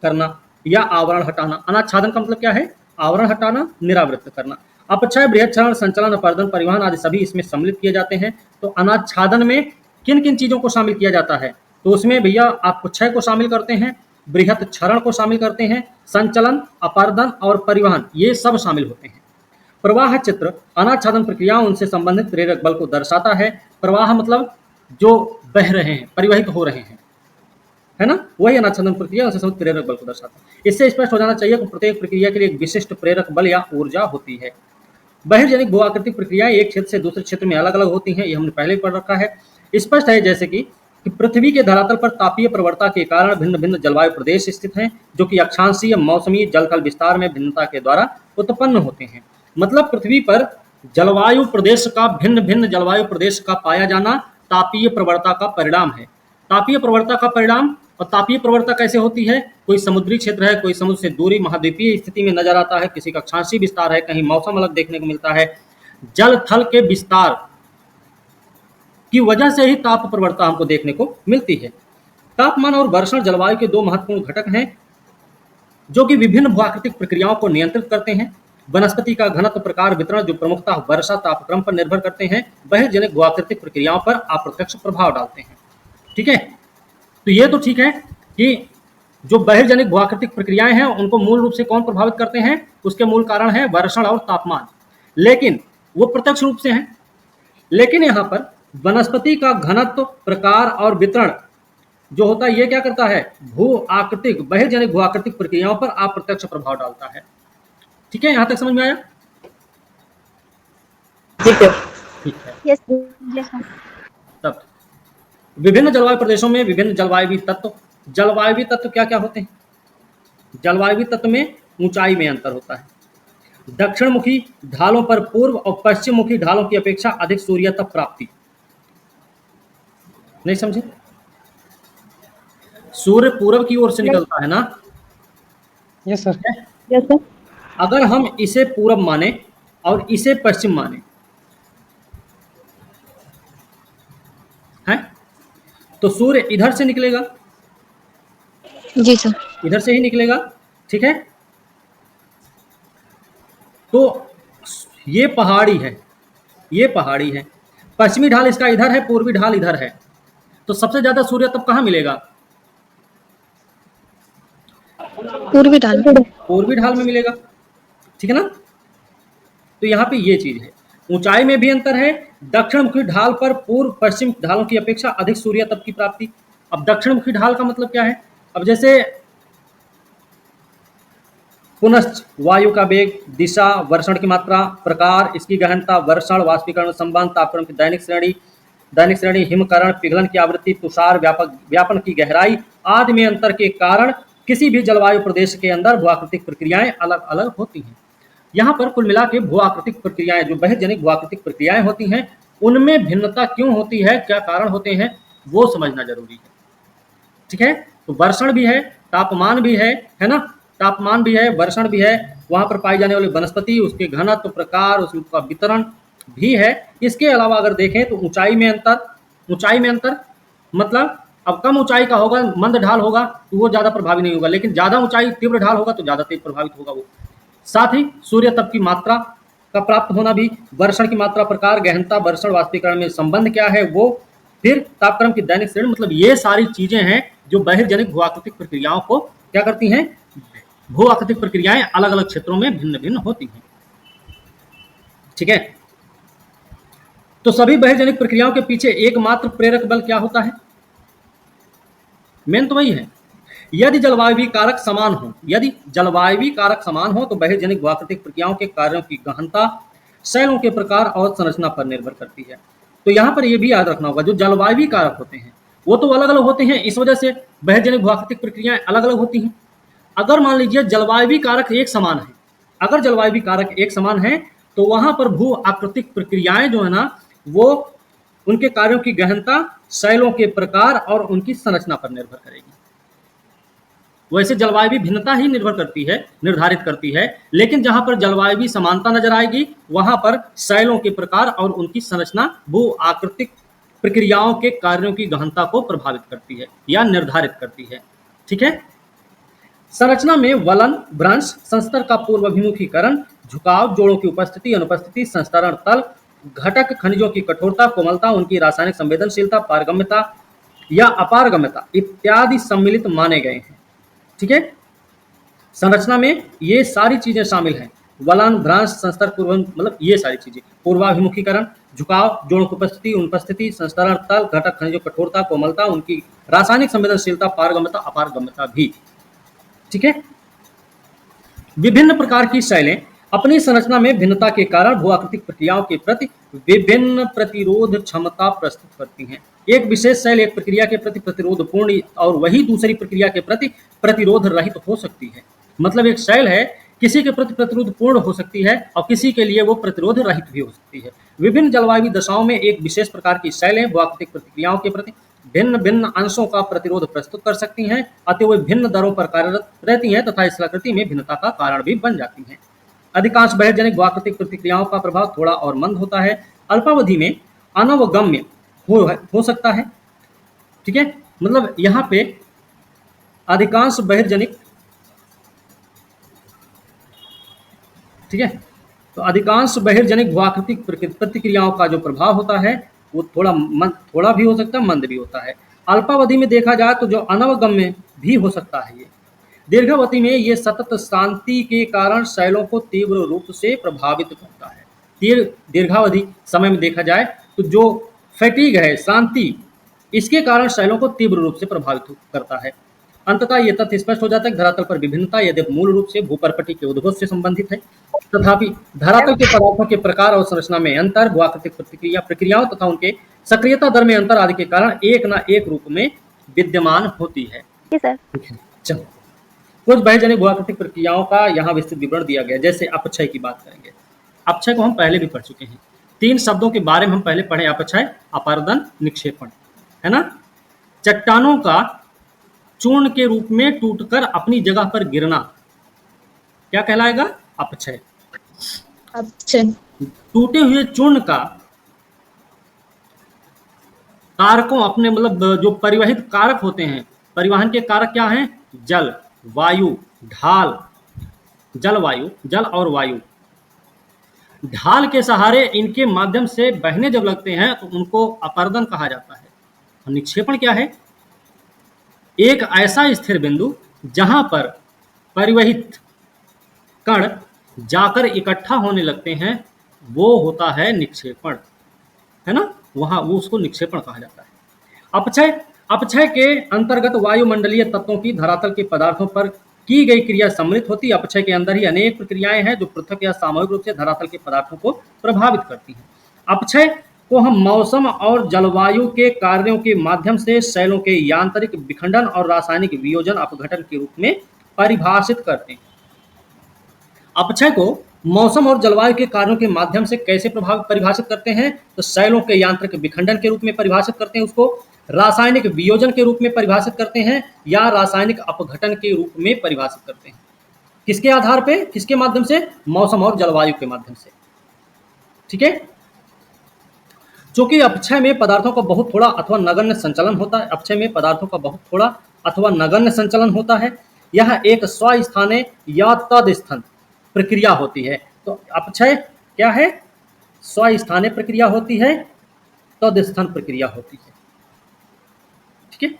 करना या आवरण हटाना। अनाच्छादन का मतलब क्या है, आवरण हटाना, निरावृत करना। अपक्षय, बृहद क्षरण, संचलन, अपरदन, परिवहन आदि सभी इसमें सम्मिलित किए जाते हैं। तो अनाच्छादन में किन किन चीजों को शामिल किया जाता है, तो उसमें भैया आप अपक्षय को शामिल करते हैं, बृहद क्षरण को शामिल करते हैं, संचलन, अपरदन और परिवहन ये सब शामिल होते हैं। प्रवाह चित्र अनाच्छादन प्रक्रियाओं उनसे संबंधित प्रेरक बल को दर्शाता है। प्रवाह मतलब जो बह रहे हैं, परिवहित हो रहे हैं, है ना, वही अनाच्छादन प्रक्रिया उनसे संबंधित प्रेरक बल को दर्शाता है। इससे स्पष्ट हो जाना चाहिए कि प्रत्येक प्रक्रिया के लिए एक विशिष्ट प्रेरक बल या ऊर्जा होती है। बहिर्जनिक भूआकृतिक प्रक्रियाएं एक क्षेत्र से दूसरे क्षेत्र में अलग अलग होती हैं, ये हमने पहले पढ़ रखा है। स्पष्ट है जैसे कि पृथ्वी के धरातल पर तापीय प्रवणता के कारण भिन्न भिन्न जलवायु प्रदेश स्थित हैं जो कि अक्षांशीय, मौसमी, जलथल विस्तार में भिन्नता के द्वारा उत्पन्न होते हैं। मतलब पृथ्वी पर जलवायु प्रदेश का, भिन्न भिन्न जलवायु प्रदेश का पाया जाना तापीय प्रवणता का परिणाम है। तापीय प्रवणता का परिणाम, और तापीय प्रवणता कैसे होती है, कोई समुद्री क्षेत्र है, कोई समुद्र से दूरी महाद्वीपीय स्थिति में नजर आता है, किसी का अक्षांशीय विस्तार है, कहीं मौसम अलग देखने को मिलता है। जल थल के विस्तार की वजह से ही ताप प्रवणता हमको देखने को मिलती है। तापमान और वर्षण जलवायु के दो महत्वपूर्ण घटक हैं जो कि विभिन्न भूआकृतिक प्रक्रियाओं को नियंत्रित करते हैं। वनस्पति का घनत्व, प्रकार, वितरण जो प्रमुखतः वर्षा तापक्रम पर निर्भर करते हैं, बहिर्जनिक भूआकृतिक प्रक्रियाओं पर अप्रत्यक्ष प्रभाव डालते हैं। ठीक है, तो ये तो ठीक है कि जो बहिर्जनिक भूआकृतिक प्रक्रियाएं हैं उनको मूल रूप से कौन प्रभावित करते हैं, उसके मूल कारण है वर्षण और तापमान, लेकिन वो प्रत्यक्ष रूप से हैं। लेकिन यहाँ पर वनस्पति का घनत्व, प्रकार और वितरण जो होता है ये क्या करता है, भूआकृतिक, बहिर्जनिक भूआकृतिक प्रक्रियाओं पर अप्रत्यक्ष प्रभाव डालता है। ठीक है, यहाँ तक समझ में आया? ठीक है, यस यस। तब विभिन्न जलवायु प्रदेशों में विभिन्न जलवायु तत्व क्या क्या होते हैं? जलवायु तत्व में ऊंचाई में अंतर होता है। दक्षिण मुखी ढालों पर पूर्व और पश्चिम मुखी ढालों की अपेक्षा अधिक सूर्यतप प्राप्ति। नहीं समझे? सूर्य पूर्व की ओर से निकलता है ना? Yes sir. Yes sir. अगर हम इसे पूर्व माने और इसे पश्चिम माने तो सूर्य इधर से निकलेगा, जी सर। इधर से ही निकलेगा, ठीक है। तो ये पहाड़ी है, ये पहाड़ी है, पश्चिमी ढाल इसका इधर है, पूर्वी ढाल इधर है, तो सबसे ज्यादा सूर्य तब कहाँ मिलेगा? पूर्वी ढाल में। पूर्वी ढाल में मिलेगा, ठीक है ना। तो यहाँ पे ये चीज है, ऊंचाई में भी अंतर है। दक्षिण मुखी ढाल पर पूर्व पश्चिम ढालों की अपेक्षा अधिक सूर्य तप की प्राप्ति। अब दक्षिण मुखी ढाल का मतलब क्या है? अब जैसे पुनश्च वायु का वेग, दिशा, वर्षण की मात्रा, प्रकार, इसकी गहनता, वर्षण, वाष्पीकरण संबंध, तापक्रम की दैनिक श्रेणी, हिमकरण, पिघलन की आवृत्ति, तुषार व्यापन की गहराई आदि में अंतर के कारण किसी भी जलवायु प्रदेश के अंदर भूआकृतिक प्रक्रियाएं अलग अलग होती हैं। यहाँ पर कुल मिला के भूआकृतिक प्रक्रियाएं, जो बहिर्जनिक भूआकृतिक प्रक्रियाएं होती हैं, उनमें भिन्नता क्यों होती है, क्या कारण होते हैं, वो समझना जरूरी है, ठीक है। तो वर्षण भी है, तापमान भी है ना, तापमान भी है, वर्षण भी है, वहां पर पाई जाने वाली वनस्पति, उसके घनत्व, प्रकार, उसका वितरण भी है। इसके अलावा अगर देखें तो ऊंचाई में अंतर मतलब अब कम ऊंचाई का होगा, मंद ढाल होगा तो वो ज्यादा प्रभावी नहीं होगा, लेकिन ज्यादा ऊंचाई तीव्र ढाल होगा तो ज्यादा तेज प्रभावित होगा वो। साथ ही सूर्य तप की मात्रा का प्राप्त होना भी, वर्षण की मात्रा, प्रकार, गहनता, वर्षण, वाष्पीकरण में संबंध क्या है वो, फिर तापक्रम की दैनिक श्रेणी, मतलब ये सारी चीजें हैं जो बहिर्जनिक भूआकृतिक प्रक्रियाओं को क्या करती हैं, भूआकृतिक प्रक्रियाएं अलग अलग क्षेत्रों में भिन्न भिन्न होती हैं, ठीक है। तो सभी बहिर्जनिक प्रक्रियाओं के पीछे एकमात्र प्रेरक बल क्या होता है? मेन तो वही है, यदि जलवायु कारक समान हो तो बहिर्जनिक भूआकृतिक प्रक्रियाओं के कार्यों की गहनता शैलों के प्रकार और संरचना पर निर्भर करती है। तो यहाँ पर यह भी याद रखना होगा, जो जलवायु कारक होते हैं वो तो अलग अलग होते हैं, इस वजह से बहिर्जनिक भूआकृतिक प्रक्रियाएं अलग अलग होती हैं। अगर मान लीजिए जलवायु कारक एक समान है, अगर जलवायु कारक एक समान है तो वहां पर भू आकृतिक प्रक्रियाएं जो है ना, वो उनके कार्यों की गहनता शैलों के प्रकार और उनकी संरचना पर निर्भर करेगी। वैसे जलवायु भिन्नता ही निर्धारित करती है, लेकिन जहां पर जलवायु समानता नजर आएगी वहां पर शैलों के प्रकार और उनकी संरचना भू आकृतिक प्रक्रियाओं के कार्यों की गहनता को प्रभावित करती है या निर्धारित करती है, ठीक है। संरचना में वलन, भ्रंश, संस्तर का पूर्वाभिमुखीकरण, झुकाव, जोड़ों की उपस्थिति, अनुपस्थिति, संस्तरण तल, घटक खनिजों की कठोरता, कोमलता, उनकी रासायनिक संवेदनशीलता, पारगम्यता या अपारगम्यता इत्यादि सम्मिलित माने गए हैं, ठीक है। संरचना में ये सारी चीजें शामिल हैं, वलन, भ्रंश, संस्तर, मतलब ये सारी चीजें, पूर्वाभिमुखीकरण, झुकाव, जोड़ों की उपस्थिति, अनुपस्थिति, संस्तरण तल, घटक खनिजों की कठोरता, कोमलता, उनकी रासायनिक संवेदनशीलता, पारगम्यता, अपारगम्यता भी, ठीक है। विभिन्न प्रकार की शैलें अपनी संरचना में भिन्नता के कारण भूआकृतिक प्रक्रियाओं के प्रति विभिन्न प्रतिरोध क्षमता प्रस्तुत करती हैं। एक विशेष शैल एक प्रक्रिया के प्रति प्रतिरोधपूर्ण और वही दूसरी प्रक्रिया के प्रति प्रतिरोध रहित हो सकती है। मतलब एक शैल है, किसी के प्रति प्रतिरोधपूर्ण हो सकती है और किसी के लिए वो प्रतिरोध रहित भी हो सकती है। विभिन्न जलवायु दशाओं में एक विशेष प्रकार की शैलें भूआकृतिक प्रक्रियाओं के प्रति भिन्न भिन्न अंशों का प्रतिरोध प्रस्तुत कर सकती हैं, अतः वे भिन्न दरों पर कार्यरत रहती हैं तथा स्थलाकृति में भिन्नता का कारण भी बन जाती हैं। अधिकांश बहिर्जनिक भूआकृतिक प्रतिक्रियाओं का प्रभाव थोड़ा और मंद होता है, अल्पावधि में अनवगम्य हो सकता है, ठीक है। मतलब यहाँ पे अधिकांश बहिर्जनिक, ठीक है, तो अधिकांश बहिर्जनिक भूआकृतिक प्रतिक्रियाओं का जो प्रभाव होता है वो थोड़ा भी हो सकता है, मंद भी होता है। अल्पावधि में देखा जाए तो जो अनवगम्य भी हो सकता है। ये दीर्घावधि में ये सतत शांति के कारण शैलों को तीव्र रूप से प्रभावित करता है। दीर्घावधि समय में देखा जाए तो जो फैटिग है, शांति, इसके कारण शैलों को तीव्र रूप से प्रभावित करता है। अंततः ये तथ्य स्पष्ट हो जाता है कि धरातल पर विभिन्नता यदि मूल रूप से भूपर्पटी के उद्भव से संबंधित है, तथापि धरातल के पदार्थों के प्रकार और संरचना में अंतर, भूआकृतिक प्रक्रियाओं तथा उनके सक्रियता दर में अंतर आदि के कारण एक न एक रूप में विद्यमान होती है। सर। चलो, कुछ बहिर्जनिक भूआकृतिक प्रक्रियाओं का यहाँ विस्तृत विवरण दिया गया। जैसे अपक्षय की बात करेंगे। अपक्षय को हम पहले भी पढ़ चुके हैं। 3 शब्दों के बारे में हम पहले पढ़े, अपक्षय, अपारदन, निक्षेपण, है ना। चट्टानों का चूर्ण के रूप में टूटकर अपनी जगह पर गिरना क्या कहलाएगा? अपक्षय। अपक्षय। टूटे हुए चूर्ण का कारकों अपने मतलब जो परिवहित कारक होते हैं, परिवहन के कारक क्या हैं? जल, वायु, ढाल, जल और वायु। ढाल के सहारे इनके माध्यम से बहने जब लगते हैं तो उनको अपर्दन कहा जाता है। और निक्षेपण क्या है? एक ऐसा स्थिर बिंदु जहां पर परिवहित कण जाकर इकट्ठा होने लगते हैं, वो होता है निक्षेपण, है ना? वहां वो उसको निक्षेपण कहा जाता है। अपक्षय, अपक्षय के अंतर्गत वायुमंडलीय तत्वों की धरातल के पदार्थों पर की गई क्रिया सम्मिलित होती है। अपक्षय के अंदर ही अनेक प्रक्रियाएं हैं जो पृथक या सामूहिक रूप से धरातल के पदार्थों को प्रभावित करती हैं। अपक्षय को हम मौसम और जलवायु के कार्यों के माध्यम से शैलों के यांत्रिक विखंडन और रासायनिक वियोजन अपघटन के रूप में परिभाषित करते हैं। अपक्षय को मौसम और जलवायु के कार्यों के माध्यम से कैसे परिभाषित करते हैं? तो शैलों के यांत्रिक विखंडन के रूप में परिभाषित करते हैं उसको, रासायनिक वियोजन के रूप में परिभाषित करते हैं, या रासायनिक अपघटन के रूप में परिभाषित करते हैं। किसके आधार पे, किसके माध्यम से? मौसम और जलवायु के माध्यम से। ठीक है। चूंकि अपक्षय में पदार्थों का बहुत थोड़ा अथवा नगण्य संचलन होता है, अपक्षय में पदार्थों का बहुत थोड़ा अथवा नगण्य संचलन होता है, यह एक स्वस्थाने या तदस्थन प्रक्रिया होती है। तो अपक्षय क्या है? स्वस्थाने प्रक्रिया होती है, तदस्थन प्रक्रिया होती है। ठीक है,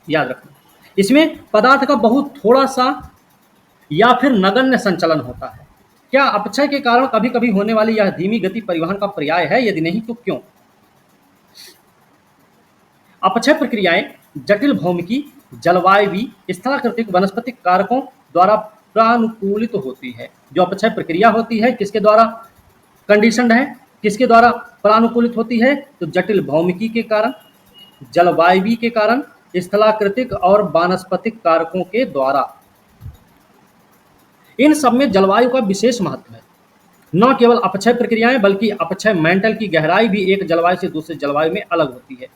याद रखना। इसमें पदार्थ का बहुत थोड़ा सा या फिर नगण्य संचलन होता है। क्या अपक्षय के कारण कभी कभी होने वाली यह धीमी गति परिवहन का पर्याय है? यदि नहीं तो क्यों? अपक्षय प्रक्रियाएं जटिल भौमिकी, जलवायवीय, स्थलाकृतिक, वनस्पतिक कारकों द्वारा प्रानुकूलित होती है। जो अपक्षय प्रक्रिया होती है किसके द्वारा कंडीशनड है, किसके द्वारा प्रानुकूलित होती है? तो जटिल भौमिकी के कारण, जलवायवीय के कारण, स्थलाकृतिक और वानस्पतिक कारकों के द्वारा। इन सब में जलवायु का विशेष महत्व है। न केवल अपक्षय प्रक्रियाएं बल्कि अपक्षय मेंटल की गहराई भी एक जलवायु से दूसरे जलवायु में अलग होती है।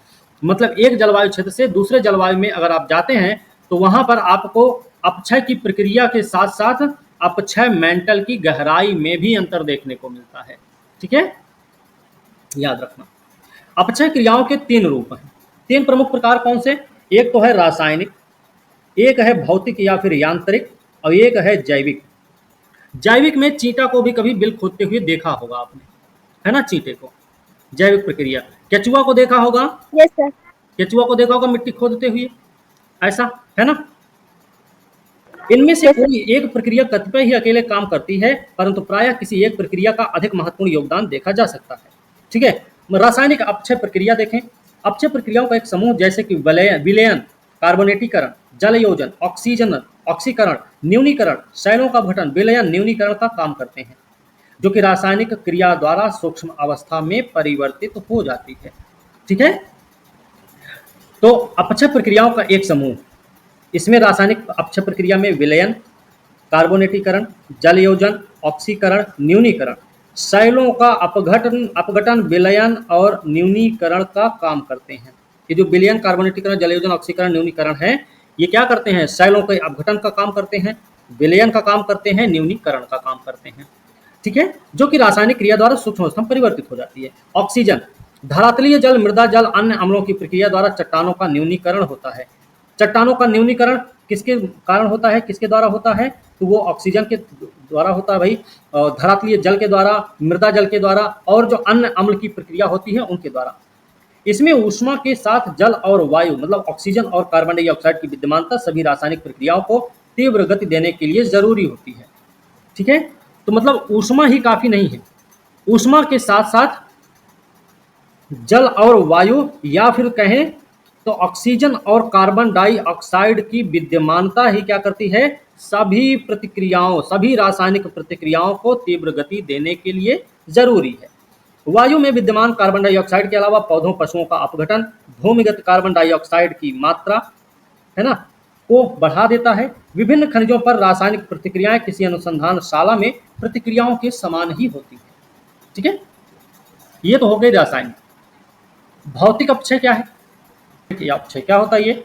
मतलब एक जलवायु क्षेत्र से दूसरे जलवायु में अगर आप जाते हैं तो वहां पर आपको अपक्षय की प्रक्रिया के साथ साथ अपक्षय मेंटल की गहराई में भी अंतर देखने को मिलता है। ठीक है, याद रखना। अपक्षय क्रियाओं के 3 रूप हैं। 3 प्रमुख प्रकार कौन से? एक तो है रासायनिक, एक है भौतिक या फिर यांत्रिक, और एक है जैविक। जैविक में चींटा को भी कभी बिल खोदते हुए देखा होगा आपने, है ना? चींटे को, जैविक प्रक्रिया। केचुआ को देखा होगा? Yes sir. केचुआ को देखा होगा मिट्टी खोदते हुए, ऐसा, है ना? इनमें से कोई एक प्रक्रिया कतिपय ही अकेले काम करती है, परंतु प्रायः किसी एक प्रक्रिया का अधिक महत्वपूर्ण योगदान देखा जा सकता है। ठीक है, रासायनिक अपक्षय प्रक्रिया देखें। अपक्षय प्रक्रियाओं का एक समूह जैसे कि विलयन, कार्बोनेटीकरण, जलयोजन, ऑक्सीकरण, न्यूनीकरण, शैलों का अपघटन, विलयन, न्यूनीकरण का काम करते हैं, जो कि रासायनिक क्रिया द्वारा सूक्ष्म अवस्था में परिवर्तित हो जाती है। ठीक है, तो अपक्षय प्रक्रियाओं का एक समूह, इसमें रासायनिक अपक्षय प्रक्रिया में विलयन, कार्बोनेटीकरण, जलयोजन, ऑक्सीकरण, न्यूनीकरण, शैलों का अपघटन, विलयन और न्यूनीकरण का काम करते हैं। ये जो विलयन, कार्बोनेटीकरण, जलयोजन, ऑक्सीकरण, न्यूनीकरण है, ये क्या करते हैं? शैलों के अपघटन का काम करते हैं, विलयन का काम करते हैं, न्यूनीकरण का काम करते हैं। ठीक है, जो कि रासायनिक क्रिया द्वारा सूक्ष्म अवस्था में परिवर्तित हो जाती है। ऑक्सीजन, धरातलीय जल, मृदा जल, अन्य अम्लों की प्रक्रिया द्वारा चट्टानों का न्यूनीकरण होता है। चट्टानों का न्यूनीकरण किसके कारण होता है, किसके द्वारा होता है? तो वो ऑक्सीजन के द्वारा होता है भाई, धरातलीय जल के द्वारा, मृदा जल के द्वारा, और जो अन्य अम्ल की प्रक्रिया होती है उनके द्वारा। इसमें ऊष्मा के साथ जल और वायु मतलब ऑक्सीजन और कार्बन डाइऑक्साइड की विद्यमानता सभी रासायनिक प्रक्रियाओं को तीव्र गति देने के लिए जरूरी होती है। ठीक है, तो मतलब ऊष्मा ही काफी नहीं है, ऊष्मा के साथ साथ जल और वायु, या फिर कहें तो ऑक्सीजन और कार्बन डाइऑक्साइड की विद्यमानता ही क्या करती है? सभी प्रतिक्रियाओं, सभी रासायनिक प्रतिक्रियाओं को तीव्र गति देने के लिए जरूरी है। वायु में विद्यमान कार्बन डाइऑक्साइड के अलावा पौधों, पशुओं का अपघटन भूमिगत कार्बन डाइऑक्साइड की मात्रा, है ना, को बढ़ा देता है। विभिन्न खनिजों पर रासायनिक प्रतिक्रियाएं किसी अनुसंधानशाला में प्रतिक्रियाओं के समान ही होती है। ठीक है, ये तो हो गई रासायनिक। भौतिक अपक्षय क्या है? अपक्षय क्या होता है?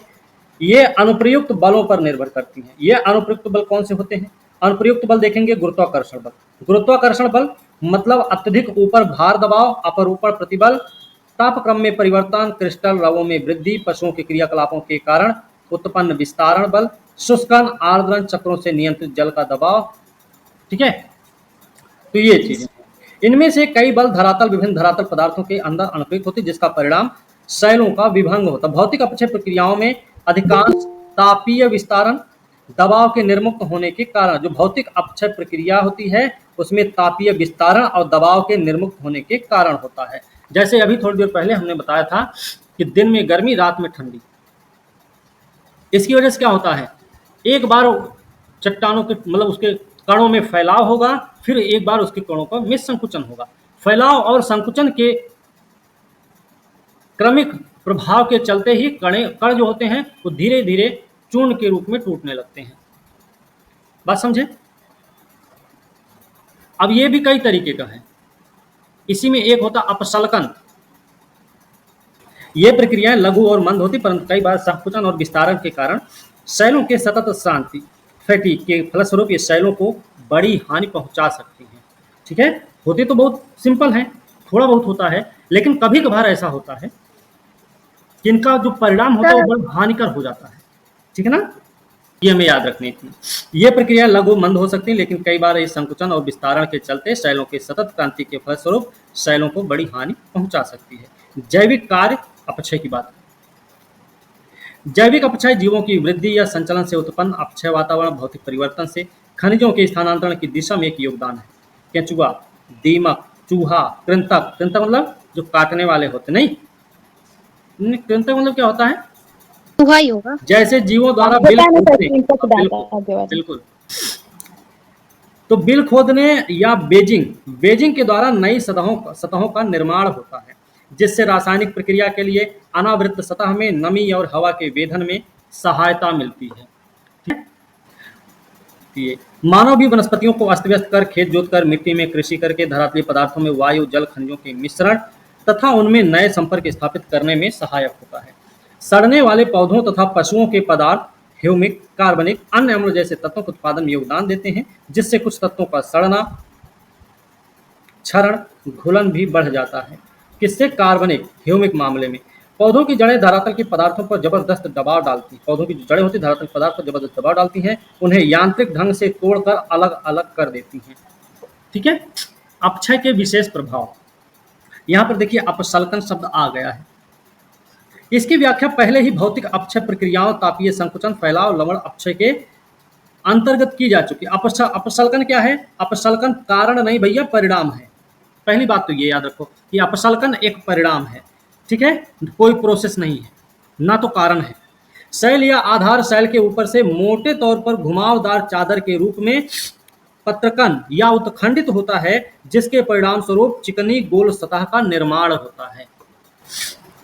ये अनुप्रयुक्त बलों पर निर्भर करती हैं। ये अनुप्रयुक्त बल कौन से होते हैं? अनुप्रयुक्त बल देखेंगे, गुरुत्वाकर्षण बल। गुरुत्वाकर्षण बल मतलब अत्यधिक ऊपर भार दबाव, अपरूपण प्रतिबल, तापक्रम में परिवर्तन, क्रिस्टल रवों में वृद्धि, पशुओं के क्रियाकलापों के कारण उत्पन्न विस्तारण बल, शुष्कन आर्द्रन चक्रों से नियंत्रित जल का दबाव। ठीक है, तो ये चीजें, इनमें से कई बल धरातल विभिन्न धरातल पदार्थों के अंदर अनुप्रयुक्त होते, जिसका परिणाम शैलों का विभंग होता। भौतिक अपक्षय प्रक्रियाओं में अधिकांश तापीय विस्तारण दबाव के निर्मुक्त होने के कारण, जो भौतिक अपक्षय प्रक्रिया होती है उसमें तापीय विस्तारण और दबाव के निर्मुक्त होने के कारण होता है। जैसे अभी थोड़ी देर पहले हमने बताया था कि दिन में गर्मी, रात में ठंडी। इसकी वजह से क्या होता है, एक बार चट्टानों के मतलब उसके कणों में फैलाव होगा, फिर एक बार उसके कणों का में संकुचन होगा। फैलाव और संकुचन के क्रमिक प्रभाव के चलते ही कण जो होते हैं वो धीरे धीरे चूर्ण के रूप में टूटने लगते हैं। बात समझे? अब ये भी कई तरीके का है। इसी में एक होता अपसल्कन। ये प्रक्रियाएं लघु और मंद होती, परंतु कई बार संकुचन और विस्तारण के कारण शैलों के सतत शांति फैटिग के फलस्वरूप ये शैलों को बड़ी हानि पहुंचा सकती हैं। ठीक है, होते तो बहुत सिंपल हैं, थोड़ा बहुत होता है, लेकिन कभी कभार ऐसा होता है कि इनका जो परिणाम होता है वो बड़ा हानिकर हो जाता है। ठीक है ना, ये हमें याद रखनी थी। ये प्रक्रिया लघु मंद हो सकती है, लेकिन कई बार इस संकुचन और विस्तारण के चलते शैलों के सतत क्रांति के फलस्वरूप शैलों को बड़ी हानि पहुंचा सकती है। जैविक कार्य अपक्षय की बात। जैविक अपक्षय जीवों की वृद्धि या संचलन से उत्पन्न अपक्षय वातावरण भौतिक परिवर्तन से खनिजों के स्थानांतरण की दिशा में एक योगदान है। केंचुआ, दीमक, चूहा, कृंतक, कृंतक मतलब जो काटने वाले होते, नहीं, कृंतक मतलब क्या होता है, चूहा ही होगा। जैसे जीवों द्वारा बिल खोदने, बिल्कुल, तो बिल खोदने या बेजिंग के द्वारा नई सतहों का निर्माण होता है, जिससे रासायनिक प्रक्रिया के लिए अनावृत सतह में नमी और हवा के वेधन में सहायता मिलती है। ये मानव भी वनस्पतियों को अस्त व्यस्त कर, खेत जोतकर, मिट्टी में कृषि करके, धरातलीय पदार्थों में वायु जल खनिजों के मिश्रण तथा उनमें नए संपर्क स्थापित करने में सहायक होता है। सड़ने वाले पौधों तथा पशुओं के पदार्थ ह्यूमिक, कार्बनिक, अन्य अम्ल जैसे तत्वों के उत्पादन में योगदान देते हैं, जिससे कुछ तत्वों का सड़ना, क्षरण, घुलन भी बढ़ जाता है। किससे? कार्बनिक, ह्यूमिक मामले में पौधों की जड़ें धरातल के पदार्थों पर जबरदस्त दबाव डालती हैं। पौधों की जो जड़ें होती हैं धरातल पदार्थ पर जबरदस्त दबाव डालती हैं, उन्हें यांत्रिक ढंग से तोड़कर अलग अलग कर देती हैं। ठीक है, अपक्षय के विशेष प्रभाव। यहाँ पर देखिए अपसल्कन शब्द आ गया है। इसकी व्याख्या पहले ही भौतिक अपक्षय प्रक्रियाओं, तापीय संकुचन, फैलाव, लवण अपक्षय के अंतर्गत की जा चुकी है। अपसल्कन क्या है? अपसल्कन कारण नहीं भैया, परिणाम है। पहली बात तो ये याद रखो कि अपसल्कन एक परिणाम है। ठीक है, कोई प्रोसेस नहीं है, ना तो कारण है। शैल या आधार शैल के ऊपर से मोटे तौर पर घुमावदार चादर के रूप में पत्रकन या उत्खंडित होता है, जिसके परिणाम स्वरूप चिकनी गोल सतह का निर्माण होता है।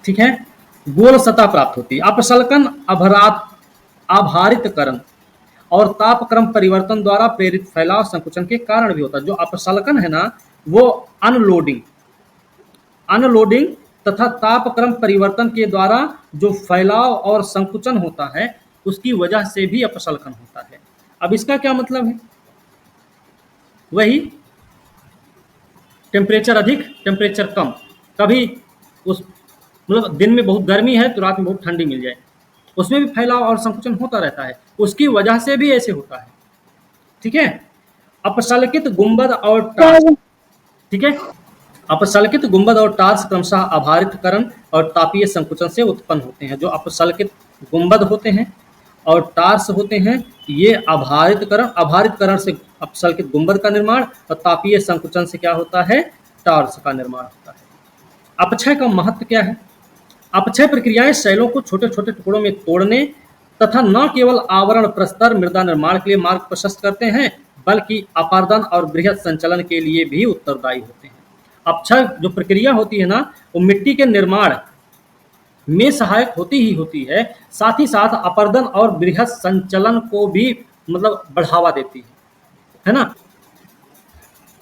ठीक है, गोल सतह प्राप्त होती है। अपसल्कन आभारितकरण और तापक्रम परिवर्तन द्वारा प्रेरित फैलाव संकुचन के कारण भी होता है। जो अपसल्कन है ना, वो अनलोडिंग तथा तापक्रम परिवर्तन के द्वारा जो फैलाव और संकुचन होता है, उसकी वजह से भी अपसल्कन होता है। अब इसका क्या मतलब है? वही टेम्परेचर अधिक, टेम्परेचर कम, कभी उस मतलब दिन में बहुत गर्मी है तो रात में बहुत ठंडी मिल जाए, उसमें भी फैलाव और संकुचन होता रहता है, उसकी वजह से भी ऐसे होता है। ठीक है, अपसल्कित गुंबद और टार्स, ठीक है, अपसल्कित गुंबद और टार्स क्रमशः आभारितकरण और तापीय संकुचन से उत्पन्न होते हैं। जो अपसल्कित गुंबद होते हैं और टार्स होते हैं, ये आभारितकरण से अपसल्कित गुंबद का निर्माण और तापीय संकुचन से क्या होता है? टार्स का निर्माण होता है। अपक्षय का महत्व क्या है? अपक्षय प्रक्रियाएं शैलों को छोटे छोटे टुकड़ों में तोड़ने तथा न केवल आवरण प्रस्तर मृदा निर्माण के लिए मार्ग प्रशस्त करते हैं, बल्कि अपर्दन और बृहद संचलन के लिए भी उत्तरदायी होते हैं। अपक्षय जो प्रक्रिया होती है ना, वो मिट्टी के निर्माण में सहायक होती ही होती है, साथ ही साथ अपर्दन और बृहद संचलन को भी मतलब बढ़ावा देती है ना।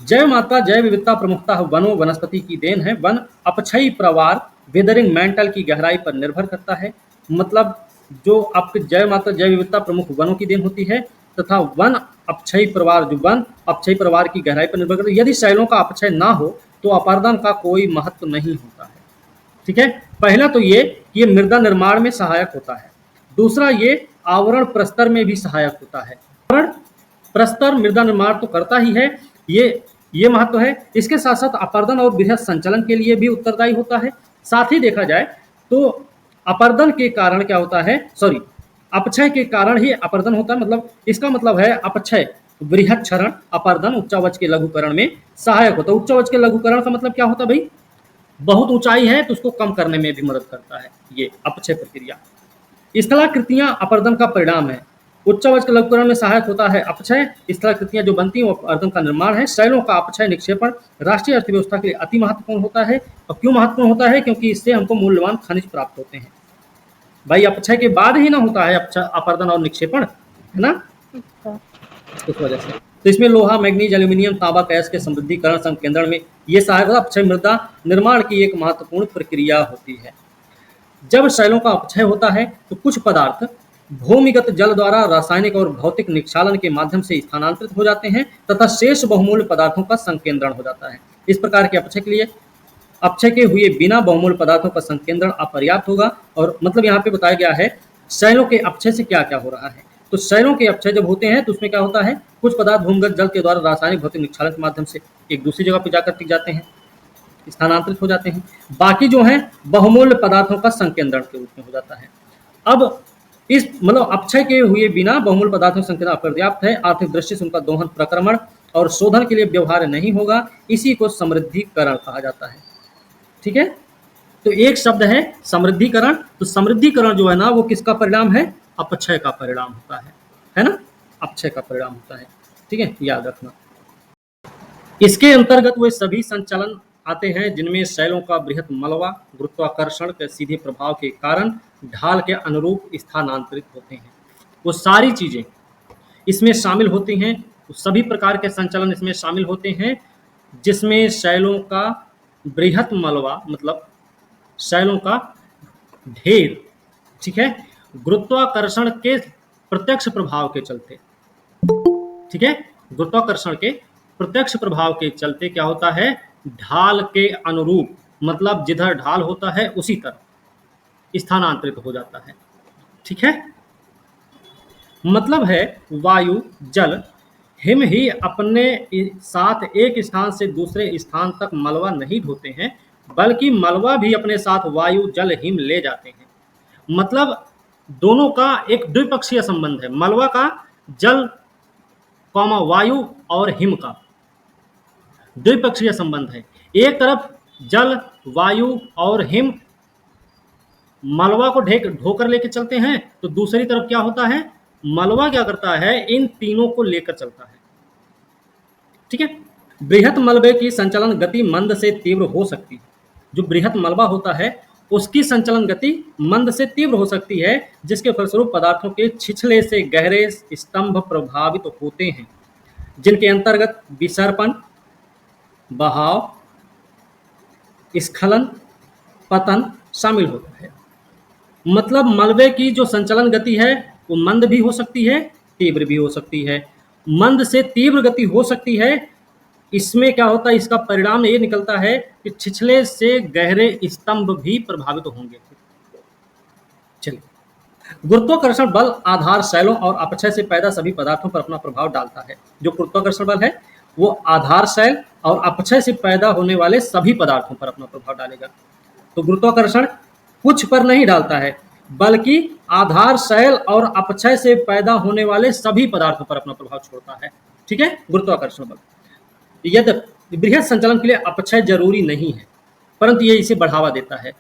जैव मात्रा, जैव विविधता प्रमुखता वनों वनस्पति की देन है। वन अपक्षयी प्रवार वेदरिंग मेंटल की गहराई पर निर्भर करता है। मतलब जो आपके जैव मात्रा, जैव विविधता प्रमुख वनों की देन होती है, तथा वन अपक्षयी प्रवार, जो वन अपक्षयी प्रवार की गहराई पर निर्भर करता है। यदि शैलों का अपक्षय ना हो तो अपर्दन का कोई महत्व नहीं होता है। ठीक है। पहला तो ये मृदा निर्माण में सहायक होता है। दूसरा ये आवरण प्रस्तर में भी सहायक होता है। आवरण प्रस्तर मृदा निर्माण तो करता ही है, ये महत्व है। इसके साथ साथ अपर्दन और बृहत संचलन के लिए भी उत्तरदायी होता है। साथ ही देखा जाए तो अपर्दन के कारण क्या होता है, सॉरी, अपक्षय के कारण ही अपर्दन होता है। मतलब इसका मतलब है अपक्षय बृहत क्षरण अपर्दन उच्चावच के लघुकरण में सहायक होता है। उच्चावच के लघुकरण का मतलब क्या होता है भाई, बहुत ऊंचाई है तो उसको कम करने में भी मदद करता है ये अपक्षय प्रक्रिया। स्थलाकृतियां अपर्दन का परिणाम है। उच्चावच के लघुकरण में सहायक होता है अपक्षय। स्थलाकृतियां जो बनती हैं वो अपर्दन का निर्माण है। शैलों का अपक्षय निक्षेपण राष्ट्रीय अर्थव्यवस्था के लिए अति महत्वपूर्ण होता है। और क्यों महत्वपूर्ण होता है, क्योंकि इससे हमको मूल्यवान खनिज प्राप्त होते हैं। भाई अपक्षय के बाद ही ना होता है अपर्दन और निक्षेपण, है ना, उस वजह से। तो इसमें लोहा, मैग्नीज, एल्यूमिनियम, तांबा, गैस के समृद्धिकरण संकेंद्रण में ये सहायक अपक्षय मृदा निर्माण की एक महत्वपूर्ण प्रक्रिया होती है। जब शैलों का अपक्षय होता है तो कुछ पदार्थ भूमिगत जल द्वारा रासायनिक और भौतिक निक्षालन के माध्यम से स्थानांतरित हो जाते हैं तथा शेष बहुमूल्य पदार्थों का संकेंद्रण हो जाता है। इस प्रकार के अपक्षय के लिए अपक्षय के हुए बिना बहुमूल्य पदार्थों का संकेंद्रण अपर्याप्त होगा। और मतलब यहाँ पे बताया गया है शैलों के अपक्षय से क्या क्या हो रहा है। तो शैलों के अपक्षय जब होते हैं तो उसमें क्या होता है, कुछ पदार्थ भूमिगत जल के द्वारा रासायनिक भौतिक निक्षालन के माध्यम से एक दूसरी जगह पर जाकर टिक जाते हैं, स्थानांतरित हो जाते हैं। बाकी जो है बहुमूल्य पदार्थों का संकेंद्रण के रूप में हो जाता है। अब इस मतलब अपक्षय के हुए बिना बहुमूल्य पदार्थों का संकेंद्रण अपर्याप्त है। आर्थिक दृष्टि से उनका दोहन, प्रक्रमण और शोधन के लिए व्यवहार्य नहीं होगा। इसी को समृद्धिकरण कहा जाता है। ठीक है, तो एक शब्द है समृद्धिकरण। तो समृद्धिकरण जो है ना वो किसका परिणाम है, अपक्षय का परिणाम होता है ना, अपक्षय का परिणाम होता है। ठीक है, याद रखना। इसके अंतर्गत वे सभी संचलन आते हैं जिनमें शैलों का बृहत मलबा गुरुत्वाकर्षण के सीधे प्रभाव के कारण ढाल के अनुरूप स्थानांतरित होते हैं। वो सारी चीजें इसमें शामिल होती हैं, सभी प्रकार के संचलन इसमें शामिल होते हैं जिसमें शैलों का बृहत मलबा मतलब शैलों का ढेर, ठीक है, गुरुत्वाकर्षण के प्रत्यक्ष प्रभाव के चलते, ठीक है, गुरुत्वाकर्षण के प्रत्यक्ष प्रभाव के चलते क्या होता है, ढाल के अनुरूप मतलब जिधर ढाल होता है उसी तरफ स्थानांतरित हो जाता है। ठीक है, मतलब है वायु, जल, हिम ही अपने साथ एक स्थान से दूसरे स्थान तक मलबा नहीं ढोते हैं बल्कि मलबा भी अपने साथ वायु, जल, हिम ले जाते हैं। मतलब दोनों का एक द्विपक्षीय संबंध है, मलबा का जल कौमा वायु और हिम का द्विपक्षीय संबंध है। एक तरफ जल, वायु और हिम मलबा को ढोकर लेकर चलते हैं तो दूसरी तरफ क्या होता है, मलबा क्या करता है, इन तीनों को लेकर चलता है। ठीक है, बृहत मलबे की संचलन गति मंद से तीव्र हो सकती है। जो बृहत मलबा होता है उसकी संचलन गति मंद से तीव्र हो सकती है जिसके फलस्वरूप पदार्थों के छिछले से गहरे स्तंभ प्रभावित होते हैं जिनके अंतर्गत विसर्पण, बहाव, स्खलन, पतन शामिल होता है। मतलब मलबे की जो संचलन गति है वो मंद भी हो सकती है, तीव्र भी हो सकती है। मंद से तीव्र गति हो सकती है, इसमें क्या होता है, इसका परिणाम ये निकलता है कि छिछले से गहरे स्तंभ भी प्रभावित होंगे। चलिए, गुरुत्वाकर्षण बल आधार शैलों और अपक्षय से पैदा सभी पदार्थों पर अपना प्रभाव डालता है। जो गुरुत्वाकर्षण बल है वो आधार शैल और अपक्षय से पैदा होने वाले सभी पदार्थों पर अपना प्रभाव डालेगा। तो गुरुत्वाकर्षण कुछ पर नहीं डालता है बल्कि आधार शैल और अपक्षय से पैदा होने वाले सभी पदार्थों पर अपना प्रभाव छोड़ता है। ठीक है, गुरुत्वाकर्षण बल। यदि बृहत संचलन के लिए अपक्षय जरूरी नहीं है परंतु ये इसे बढ़ावा देता है,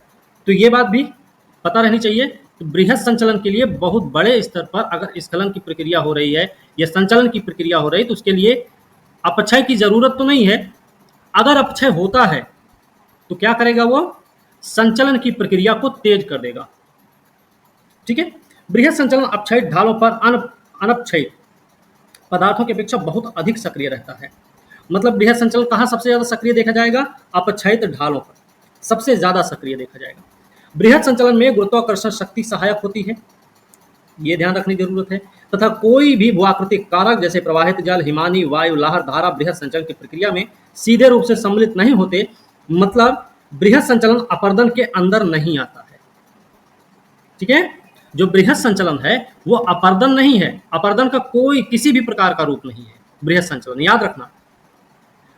तो ये बात भी पता रहनी चाहिए। तो बृहत संचलन के लिए बहुत बड़े स्तर पर अगर स्खलन की प्रक्रिया हो रही है या संचलन की प्रक्रिया हो रही है तो उसके लिए अपक्षय की जरूरत तो नहीं है। अगर अपक्षय होता है तो क्या करेगा, वो संचलन की प्रक्रिया को तेज कर देगा। ठीक है, बृहत संचलन अपक्षयित ढालों पर अनपक्षयित पदार्थों की अपेक्षा बहुत अधिक सक्रिय रहता है। मतलब बृहत संचलन कहाँ सबसे ज्यादा सक्रिय देखा जाएगा, अपक्षयित ढालों पर सबसे ज्यादा सक्रिय देखा जाएगा। बृहत संचलन में गुरुत्वाकर्षण शक्ति सहायक होती है, ये ध्यान रखने की जरूरत है, तथा कोई भी भूआकृतिक कारक जैसे प्रवाहित जल, हिमानी वायु, लहर, धारा बृहत संचलन की प्रक्रिया में सीधे रूप से सम्मिलित नहीं होते। मतलब बृहत संचलन अपर्दन के अंदर नहीं आता है। ठीक है, जो बृहत संचलन है वो अपर्दन नहीं है, अपर्दन का कोई किसी भी प्रकार का रूप नहीं है बृहत संचलन। याद रखना,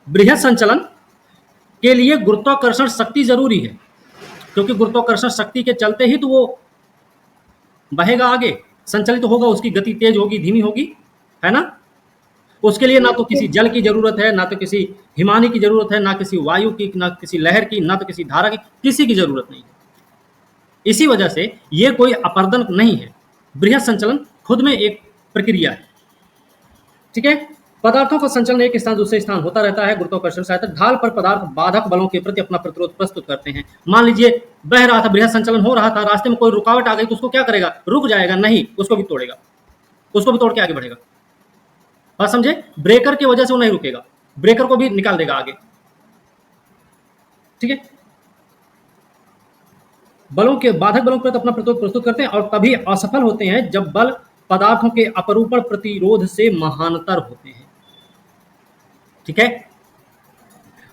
बृहत संचलन के लिए गुरुत्वाकर्षण शक्ति जरूरी है, क्योंकि गुरुत्वाकर्षण शक्ति के चलते ही तो वो बहेगा आगे, संचलित होगा, उसकी गति तेज होगी धीमी होगी, है ना। उसके लिए ना तो किसी जल की जरूरत है, ना तो किसी हिमानी की जरूरत है, ना किसी वायु की, ना किसी लहर की, ना तो किसी धारा की, किसी की जरूरत नहीं है। इसी वजह से ये कोई अपर्दन नहीं है, बृहत संचलन खुद में एक प्रक्रिया है। ठीक है, पदार्थों का संचलन एक स्थान दूसरे स्थान होता रहता है गुरुत्वाकर्षण सहायता। ढाल पर पदार्थ बाधक बलों के प्रति अपना प्रतिरोध प्रस्तुत करते हैं। मान लीजिए बह रहा था, बृहत संचलन हो रहा था, रास्ते में कोई रुकावट आ गई तो उसको क्या करेगा, रुक जाएगा नहीं, उसको भी तोड़ेगा, उसको भी तोड़ के आगे बढ़ेगा। बात समझे, ब्रेकर की वजह से वो नहीं रुकेगा, ब्रेकर को भी निकाल देगा आगे। ठीक है, बलों के बाधक बलों पर अपना प्रतिरोध प्रस्तुत करते हैं और तभी असफल होते हैं जब बल पदार्थों के अपरूपण प्रतिरोध से महानतर होते हैं। ठीक है,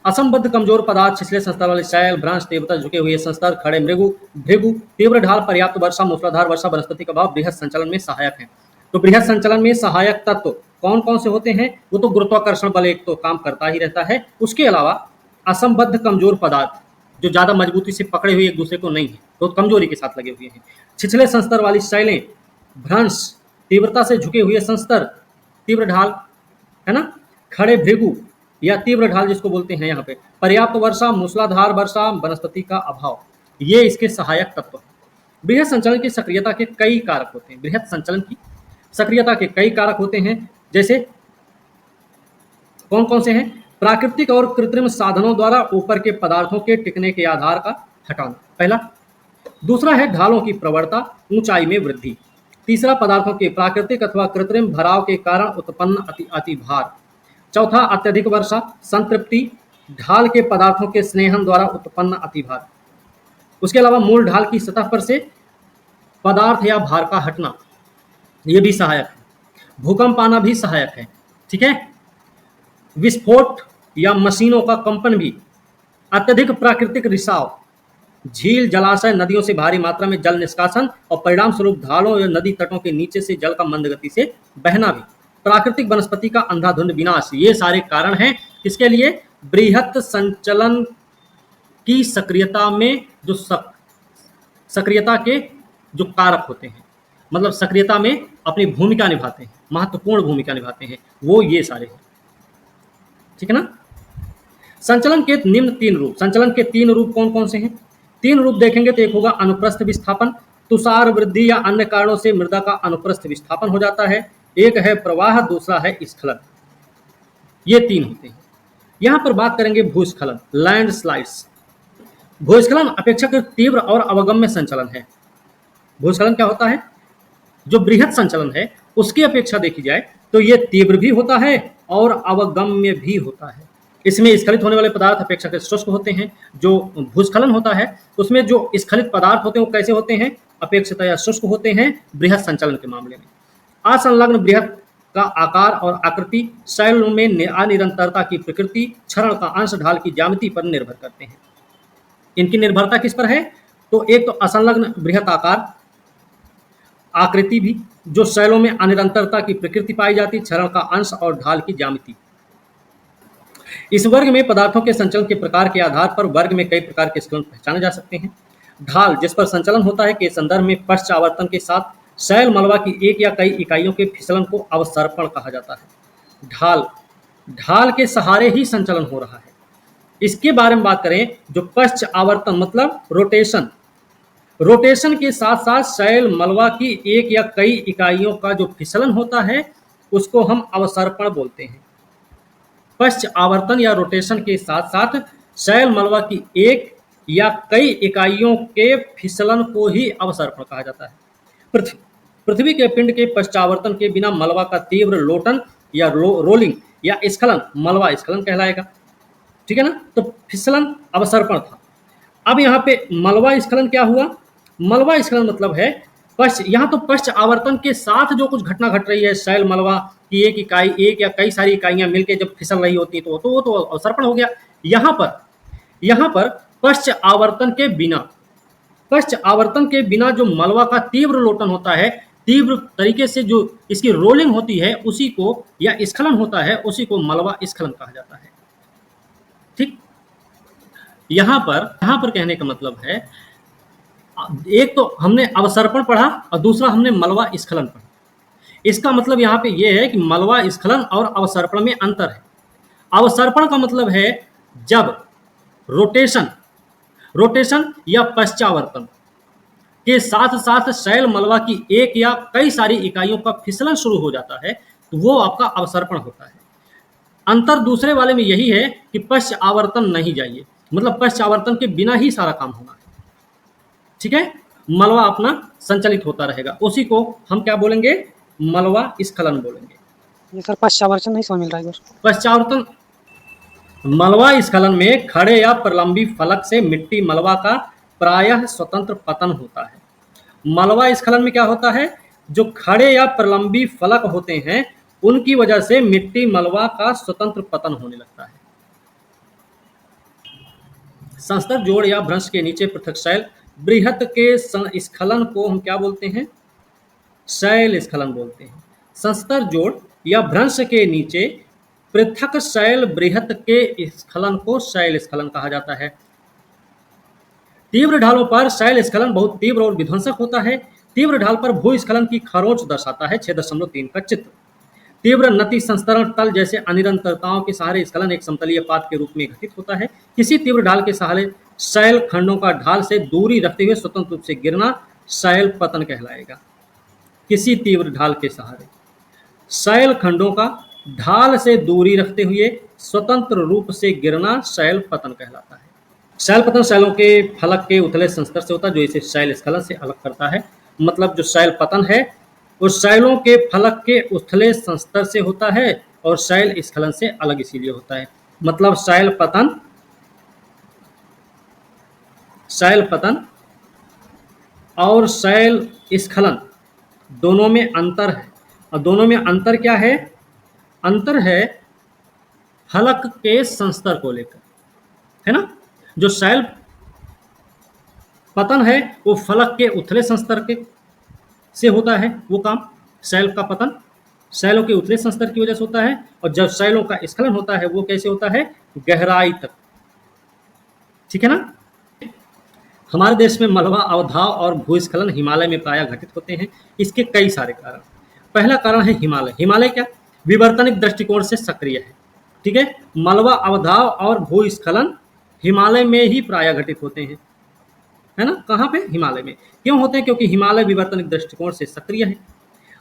असंबद्ध कमजोर पदार्थ, छिछले संस्तर वाले शैल, भ्रंश, तीव्रता झुके हुए संस्तर, खड़े भृगु, तीव्र ढाल, पर्याप्त वर्षा, मूसलाधार वर्षा, वनस्पति का भाव बृहत संचलन में सहायक है। तो बृहत संचलन में सहायक तत्व कौन कौन से होते हैं, वो तो गुरुत्वाकर्षण बल एक तो काम करता ही रहता है, उसके अलावा असंबद्ध कमजोर पदार्थ जो ज्यादा मजबूती से पकड़े हुए एक दूसरे को नहीं है, तो कमजोरी के साथ लगे हुए हैं। छिछले संस्तर वाली शैलें, भ्रंश, तीव्रता से झुके हुए संस्तर, तीव्र ढाल, है ना, खड़े भृगु या तीव्र ढाल जिसको बोलते हैं यहाँ पे, पर्याप्त वर्षा, मूसलाधार वर्षा, वनस्पति का अभाव, ये इसके सहायक तत्व हैं। बृहत संचलन की सक्रियता के कई कारक होते हैं, बृहत संचलन की सक्रियता के कई कारक होते हैं, जैसे कौन कौन से हैं, प्राकृतिक और कृत्रिम साधनों द्वारा ऊपर के पदार्थों के टिकने के आधार का हटाना, पहला। दूसरा है ढालों की प्रवणता, ऊंचाई में वृद्धि। तीसरा, पदार्थों के प्राकृतिक अथवा कृत्रिम भराव के कारण उत्पन्न अतिभार। चौथा, अत्यधिक वर्षा, संतृप्ति, ढाल के पदार्थों के स्नेहन द्वारा उत्पन्न अतिभार। उसके अलावा मूल ढाल की सतह पर से पदार्थ या भार का हटना, ये भी सहायक है। भूकंप आना भी सहायक है। ठीक है, विस्फोट या मशीनों का कंपन भी, अत्यधिक प्राकृतिक रिसाव, झील, जलाशय, नदियों से भारी मात्रा में जल निष्कासन और परिणाम स्वरूप ढालों या नदी तटों के नीचे से जल का मंद गति से बहना भी, प्राकृतिक वनस्पति का अंधाधुंध विनाश, ये सारे कारण हैं किसके लिए, बृहत संचलन की सक्रियता में जो सक्रियता के जो कारक होते हैं, मतलब सक्रियता में अपनी भूमिका निभाते हैं, महत्वपूर्ण भूमिका निभाते हैं, वो ये सारे हैं। ठीक है ना। संचलन के निम्न तीन रूप, संचलन के तीन रूप कौन कौन से हैं, तीन रूप देखेंगे तो एक होगा अनुप्रस्थ विस्थापन, तुषार वृद्धि या अन्य कारणों से मृदा का अनुप्रस्थ विस्थापन हो जाता है। एक है प्रवाह, दूसरा है स्खलन, ये तीन होते हैं। यहां पर बात करेंगे भूस्खलन, लैंडस्लाइड्स। भूस्खलन अपेक्षाकृत तीव्र और अवगम्य संचलन है। भूस्खलन क्या होता है, जो बृहत संचलन है उसकी अपेक्षा देखी जाए तो ये तीव्र भी होता है और अवगम्य भी होता है। इसमें स्खलित होने वाले पदार्थ अपेक्षाकृत शुष्क होते हैं। जो भूस्खलन होता है उसमें जो स्खलित पदार्थ होते हैं वो कैसे होते हैं, अपेक्षितया शुष्क होते हैं बृहत संचलन के मामले में। असंलग्न बृहत का आकार और आकृति, शैल में अनिरंतरता की प्रकृति, क्षरण का अंश, ढाल की ज्यामिति पर निर्भर करते हैं। इनकी निर्भरता किस पर है, तो एक तो असंलग्न बृहत आकार, आकृति भी, जो शैलों में अनिरंतरता की प्रकृति पाई जाती, क्षरण का अंश और ढाल की ज्यामिति। इस वर्ग में पदार्थों के संचलन के प्रकार के आधार पर वर्ग में कई प्रकार के स्खलन पहचाने जा सकते हैं। ढाल जिस पर संचलन होता है के संदर्भ में पश्चावर्तन के साथ शैल मलबा की एक या कई इकाइयों के फिसलन को अवसर्पण कहा जाता है। ढाल के सहारे ही संचलन हो रहा है। इसके बारे में बात करें, जो पश्च आवर्तन मतलब रोटेशन के साथ साथ शैल मलबा की एक या कई इकाइयों का जो फिसलन होता है उसको हम अवसर्पण बोलते हैं। पश्च आवर्तन या रोटेशन के साथ साथ शैल मलबा की एक या कई इकाइयों के फिसलन को ही अवसर्पण कहा जाता है। पृथ्वी के पिंड के पश्चावर्तन के बिना मलबा का तीव्र लोटन या रोलिंग या स्खलन मलबा स्खलन कहलाएगा। ठीक है ना, तो फिसलन अवसर्पण था। अब यहाँ पे मलबा स्खलन क्या हुआ, मलबा स्खलन मतलब है यहाँ तो पश्च आवर्तन के साथ जो कुछ घटना घट रही है, शैल मलबा की एक इकाई, एक या कई सारी इकाइयां मिलकर जब फिसल रही होती है तो वो तो अवसर्पण हो गया। यहाँ पर पश्च आवर्तन के बिना, पश्च आवर्तन के बिना जो मलबा का तीव्र लोटन होता है, तीव्र तरीके से जो इसकी रोलिंग होती है उसी को, या स्खलन होता है उसी को मलबा स्खलन कहा जाता है। ठीक, यहां पर कहने का मतलब है, एक तो हमने अवसर्पण पढ़ा और दूसरा हमने मलबा स्खलन पढ़ा। इसका मतलब यहाँ पे ये है कि मलबा स्खलन और अवसर्पण में अंतर है। अवसर्पण का मतलब है जब रोटेशन या पश्चावर्तन के साथ साथ शैल मलबा की एक या कई सारी इकाइयों का फिसलन शुरू हो जाता है, तो वो आपका अवसर्पण होता है। अंतर दूसरे वाले में यही है कि पश्च आवर्तन नहीं जाइए, मतलब पश्च आवर्तन के बिना ही सारा काम होना है। ठीक है, मलबा अपना संचालित होता रहेगा, उसी को हम क्या बोलेंगे, मलबा स्खलन बोलेंगे। ये सर पश्चावर्तन नहीं समझ मिल रहा है सर। पश्चावर्तन, मलबा स्खलन में खड़े या प्रलंबी फलक से मिट्टी मलबा का प्रायः स्वतंत्र पतन होता है। मलबा स्खलन में क्या होता है, जो खड़े या प्रलंबी फलक होते हैं उनकी वजह से मिट्टी मलबा का स्वतंत्र पतन होने लगता है। संस्तर जोड़ या भ्रंश के नीचे पृथक शैल बृहत के स्खलन को हम क्या बोलते हैं, शैल स्खलन बोलते हैं। संस्तर जोड़ या भ्रंश के नीचे पृथक शैल बृहत के स्खलन को शैल स्खलन कहा जाता है। तीव्र ढालों पर शैल स्खलन बहुत तीव्र और विध्वंसक होता है। तीव्र ढाल पर भूस्खलन की खरोंच दर्शाता है 6.3 का चित्र। तीव्र नति संस्तरण तल जैसे अनिरंतरताओं के सहारे स्खलन एक समतलीय पात के रूप में घटित होता है। किसी तीव्र ढाल के सहारे शैल खंडों का ढाल से दूरी रखते हुए स्वतंत्र रूप से गिरना शैल पतन कहलाएगा। किसी तीव्र ढाल के सहारे शैल खंडों का ढाल से दूरी रखते हुए स्वतंत्र रूप से गिरना शैल पतन कहलाता है। शैल पतन शैलों के फलक के उथले संस्तर से होता है, जो इसे शैल स्खलन से अलग करता है। मतलब जो शैल पतन है वो शैलों के फलक के उथले संस्तर से होता है और शैल स्खलन से अलग इसीलिए होता है। मतलब शैल पतन और शैल स्खलन दोनों में अंतर है, और दोनों में अंतर क्या है, अंतर है फलक के संस्तर को लेकर, है ना। जो शैल पतन है वो फलक के उथले संस्तर के से होता है, वो काम शैल का पतन शैलों के उथले संस्तर की वजह से होता है, और जब शैलों का स्खलन होता है वो कैसे होता है, गहराई तक। ठीक है ना। हमारे देश में मलबा अवधाव और भूस्खलन हिमालय में प्रायः घटित होते हैं। इसके कई सारे कारण। पहला कारण है हिमालय। हिमालय क्या, विवर्तनिक दृष्टिकोण से सक्रिय है। ठीक है, मलबा अवधाव और भूस्खलन हिमालय में ही प्रायः घटित होते हैं, है ना। कहाँ पे, हिमालय में। क्यों होते हैं, क्योंकि हिमालय विवर्तनिक दृष्टिकोण से सक्रिय है।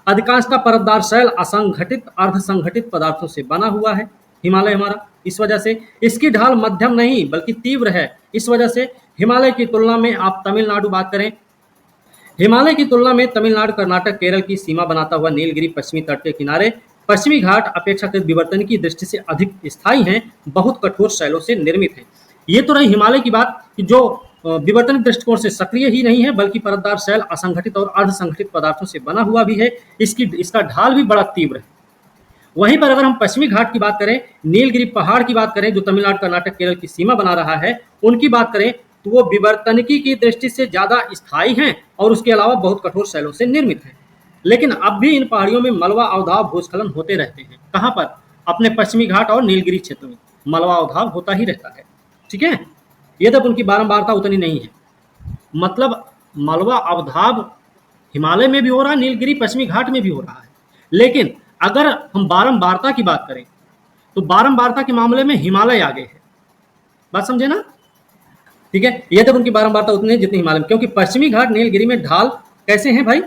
अधिकांशतः परतदार शैल असंगठित अर्धसंगठित पदार्थों से बना हुआ है हिमालय हमारा। इस वजह से इसकी ढाल मध्यम नहीं बल्कि तीव्र है। इस वजह से हिमालय की तुलना में आप तमिलनाडु बात करें, हिमालय की तुलना में तमिलनाडु, कर्नाटक, केरल की सीमा बनाता हुआ नीलगिरी पश्चिमी तट के किनारे पश्चिमी घाट अपेक्षाकृत विवर्तन की दृष्टि से अधिक स्थायी हैं, बहुत कठोर शैलों से निर्मित हैं। ये तो रही हिमालय की बात कि जो विवर्तनिक दृष्टिकोण से सक्रिय ही नहीं है बल्कि परतदार शैल असंगठित और अर्धसंगठित पदार्थों से बना हुआ भी है। इसका ढाल भी बड़ा तीव्र है। वहीं पर अगर हम पश्चिमी घाट की बात करें, नीलगिरी पहाड़ की बात करें जो तमिलनाडु, कर्नाटक, केरल की सीमा बना रहा है, उनकी बात करें तो वो विवर्तनिकी की दृष्टि से ज्यादा स्थायी हैं और उसके अलावा बहुत कठोर शैलों से निर्मित हैं। लेकिन अब भी इन पहाड़ियों में मलबा अवधाव भूस्खलन होते रहते हैं। कहाँ पर, अपने पश्चिमी घाट और नीलगिरी क्षेत्र में मलबा अवधाव होता ही रहता है। ठीक है, ये तब उनकी बारंबारता उतनी नहीं है। मतलब मलबा अवधाव हिमालय में भी हो रहा है, नीलगिरी पश्चिमी घाट में भी हो रहा है। लेकिन अगर हम बारंबारता की बात करें तो बारंबारता के मामले में हिमालय आगे है। बात समझे ना। ठीक है, ये तब उनकी बारंबारता उतनी है जितनी हिमालय में, क्योंकि पश्चिमी घाट नीलगिरी में ढाल कैसे हैं भाई,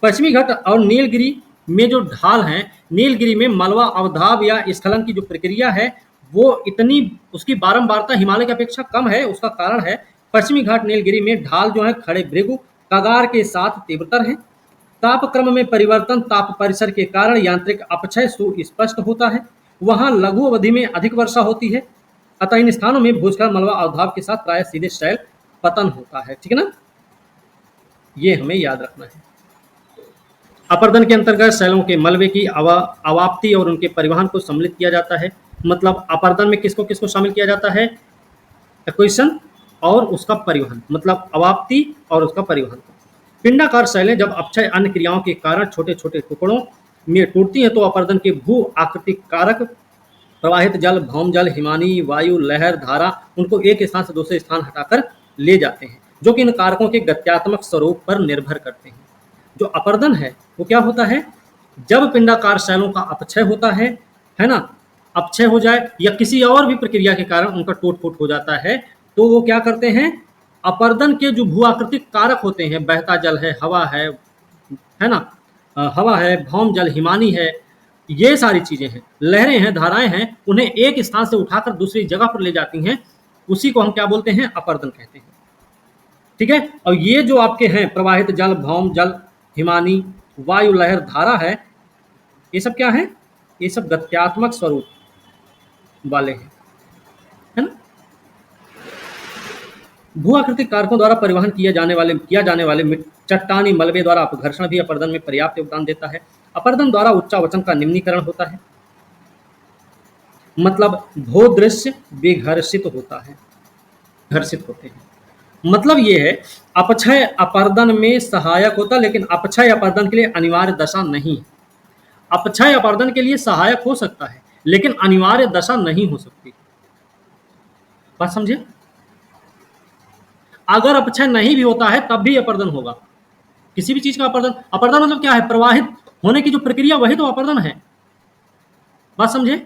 पश्चिमी घाट और नीलगिरी में जो ढाल हैं, नीलगिरी में मलबा अवधाव या स्खलन की जो प्रक्रिया है वो इतनी, उसकी बारंबारता हिमालय की अपेक्षा कम है। उसका कारण है पश्चिमी घाट नीलगिरी में ढाल जो है खड़े भृगु कगार के साथ तीव्रतर है। तापक्रम में परिवर्तन ताप परिसर के कारण यांत्रिक अपक्षय सुस्पष्ट होता है। वहां लघु अवधि में अधिक वर्षा होती है, अतः इन स्थानों में भूस्खलन मलबा अवधाव के साथ प्राय सीधे शैल पतन होता है। ठीक है ना, ये हमें याद रखना है। अपर्दन के अंतर्गत शैलों के मलबे की अवाप्ति और उनके परिवहन को सम्मिलित किया जाता है। मतलब अपर्दन में किसको किसको शामिल किया जाता है, क्वेश्चन, और उसका परिवहन, मतलब अवाप्ति और उसका परिवहन। पिंडाकार शैलें जब अपक्षय अन्य क्रियाओं के कारण छोटे छोटे टुकड़ों में टूटती हैं तो अपर्दन के भू आकृतिक कारक प्रवाहित जल, भौम जल, हिमानी, वायु, लहर, धारा उनको एक स्थान से दूसरे स्थान हटाकर ले जाते हैं, जो कि इन कारकों के गत्यात्मक स्वरूप पर निर्भर करते हैं। जो अपर्दन है वो क्या होता है, जब पिंडाकार शैलों का अपक्षय होता है ना, अपक्षय हो जाए या किसी और भी प्रक्रिया के कारण उनका टूट फूट हो जाता है, तो वो क्या करते हैं, अपर्दन के जो भू आकृतिक कारक होते हैं, बहता जल है, हवा है ना, हवा है, भौम जल, हिमानी है, ये सारी चीजें हैं, लहरें हैं, धाराएं हैं, उन्हें एक स्थान से उठाकर दूसरी जगह पर ले जाती हैं, उसी को हम क्या बोलते हैं, अपर्दन कहते हैं। ठीक है। और ये जो आपके हैं प्रवाहित जल, भौम जल, हिमानी, वायु, लहर, धारा है, ये सब क्या है, ये सब गत्यात्मक स्वरूप वाले हैं, है ना। भू आकृतिक कारकों द्वारा परिवहन किया जाने वाले चट्टानी मलबे द्वारा अपघर्षण भी अपर्दन में पर्याप्त योगदान देता है। अपर्दन द्वारा उच्चावचन का निम्नीकरण होता है, मतलब भू दृश्य विघर्षित होता है, घर्षित होते हैं। मतलब ये है, अपक्षय अपर्दन में सहायक होता, लेकिन अपक्षय अपर्दन के लिए अनिवार्य दशा नहीं है। अपक्षय अपर्दन के लिए सहायक हो सकता है, लेकिन अनिवार्य दशा नहीं हो सकती। बात समझे। अगर अपक्षय नहीं भी होता है तब भी अपर्दन होगा, किसी भी चीज का अपर्दन। अपर्दन मतलब क्या है, प्रवाहित होने की जो प्रक्रिया, वही तो अपर्दन है। बात समझे।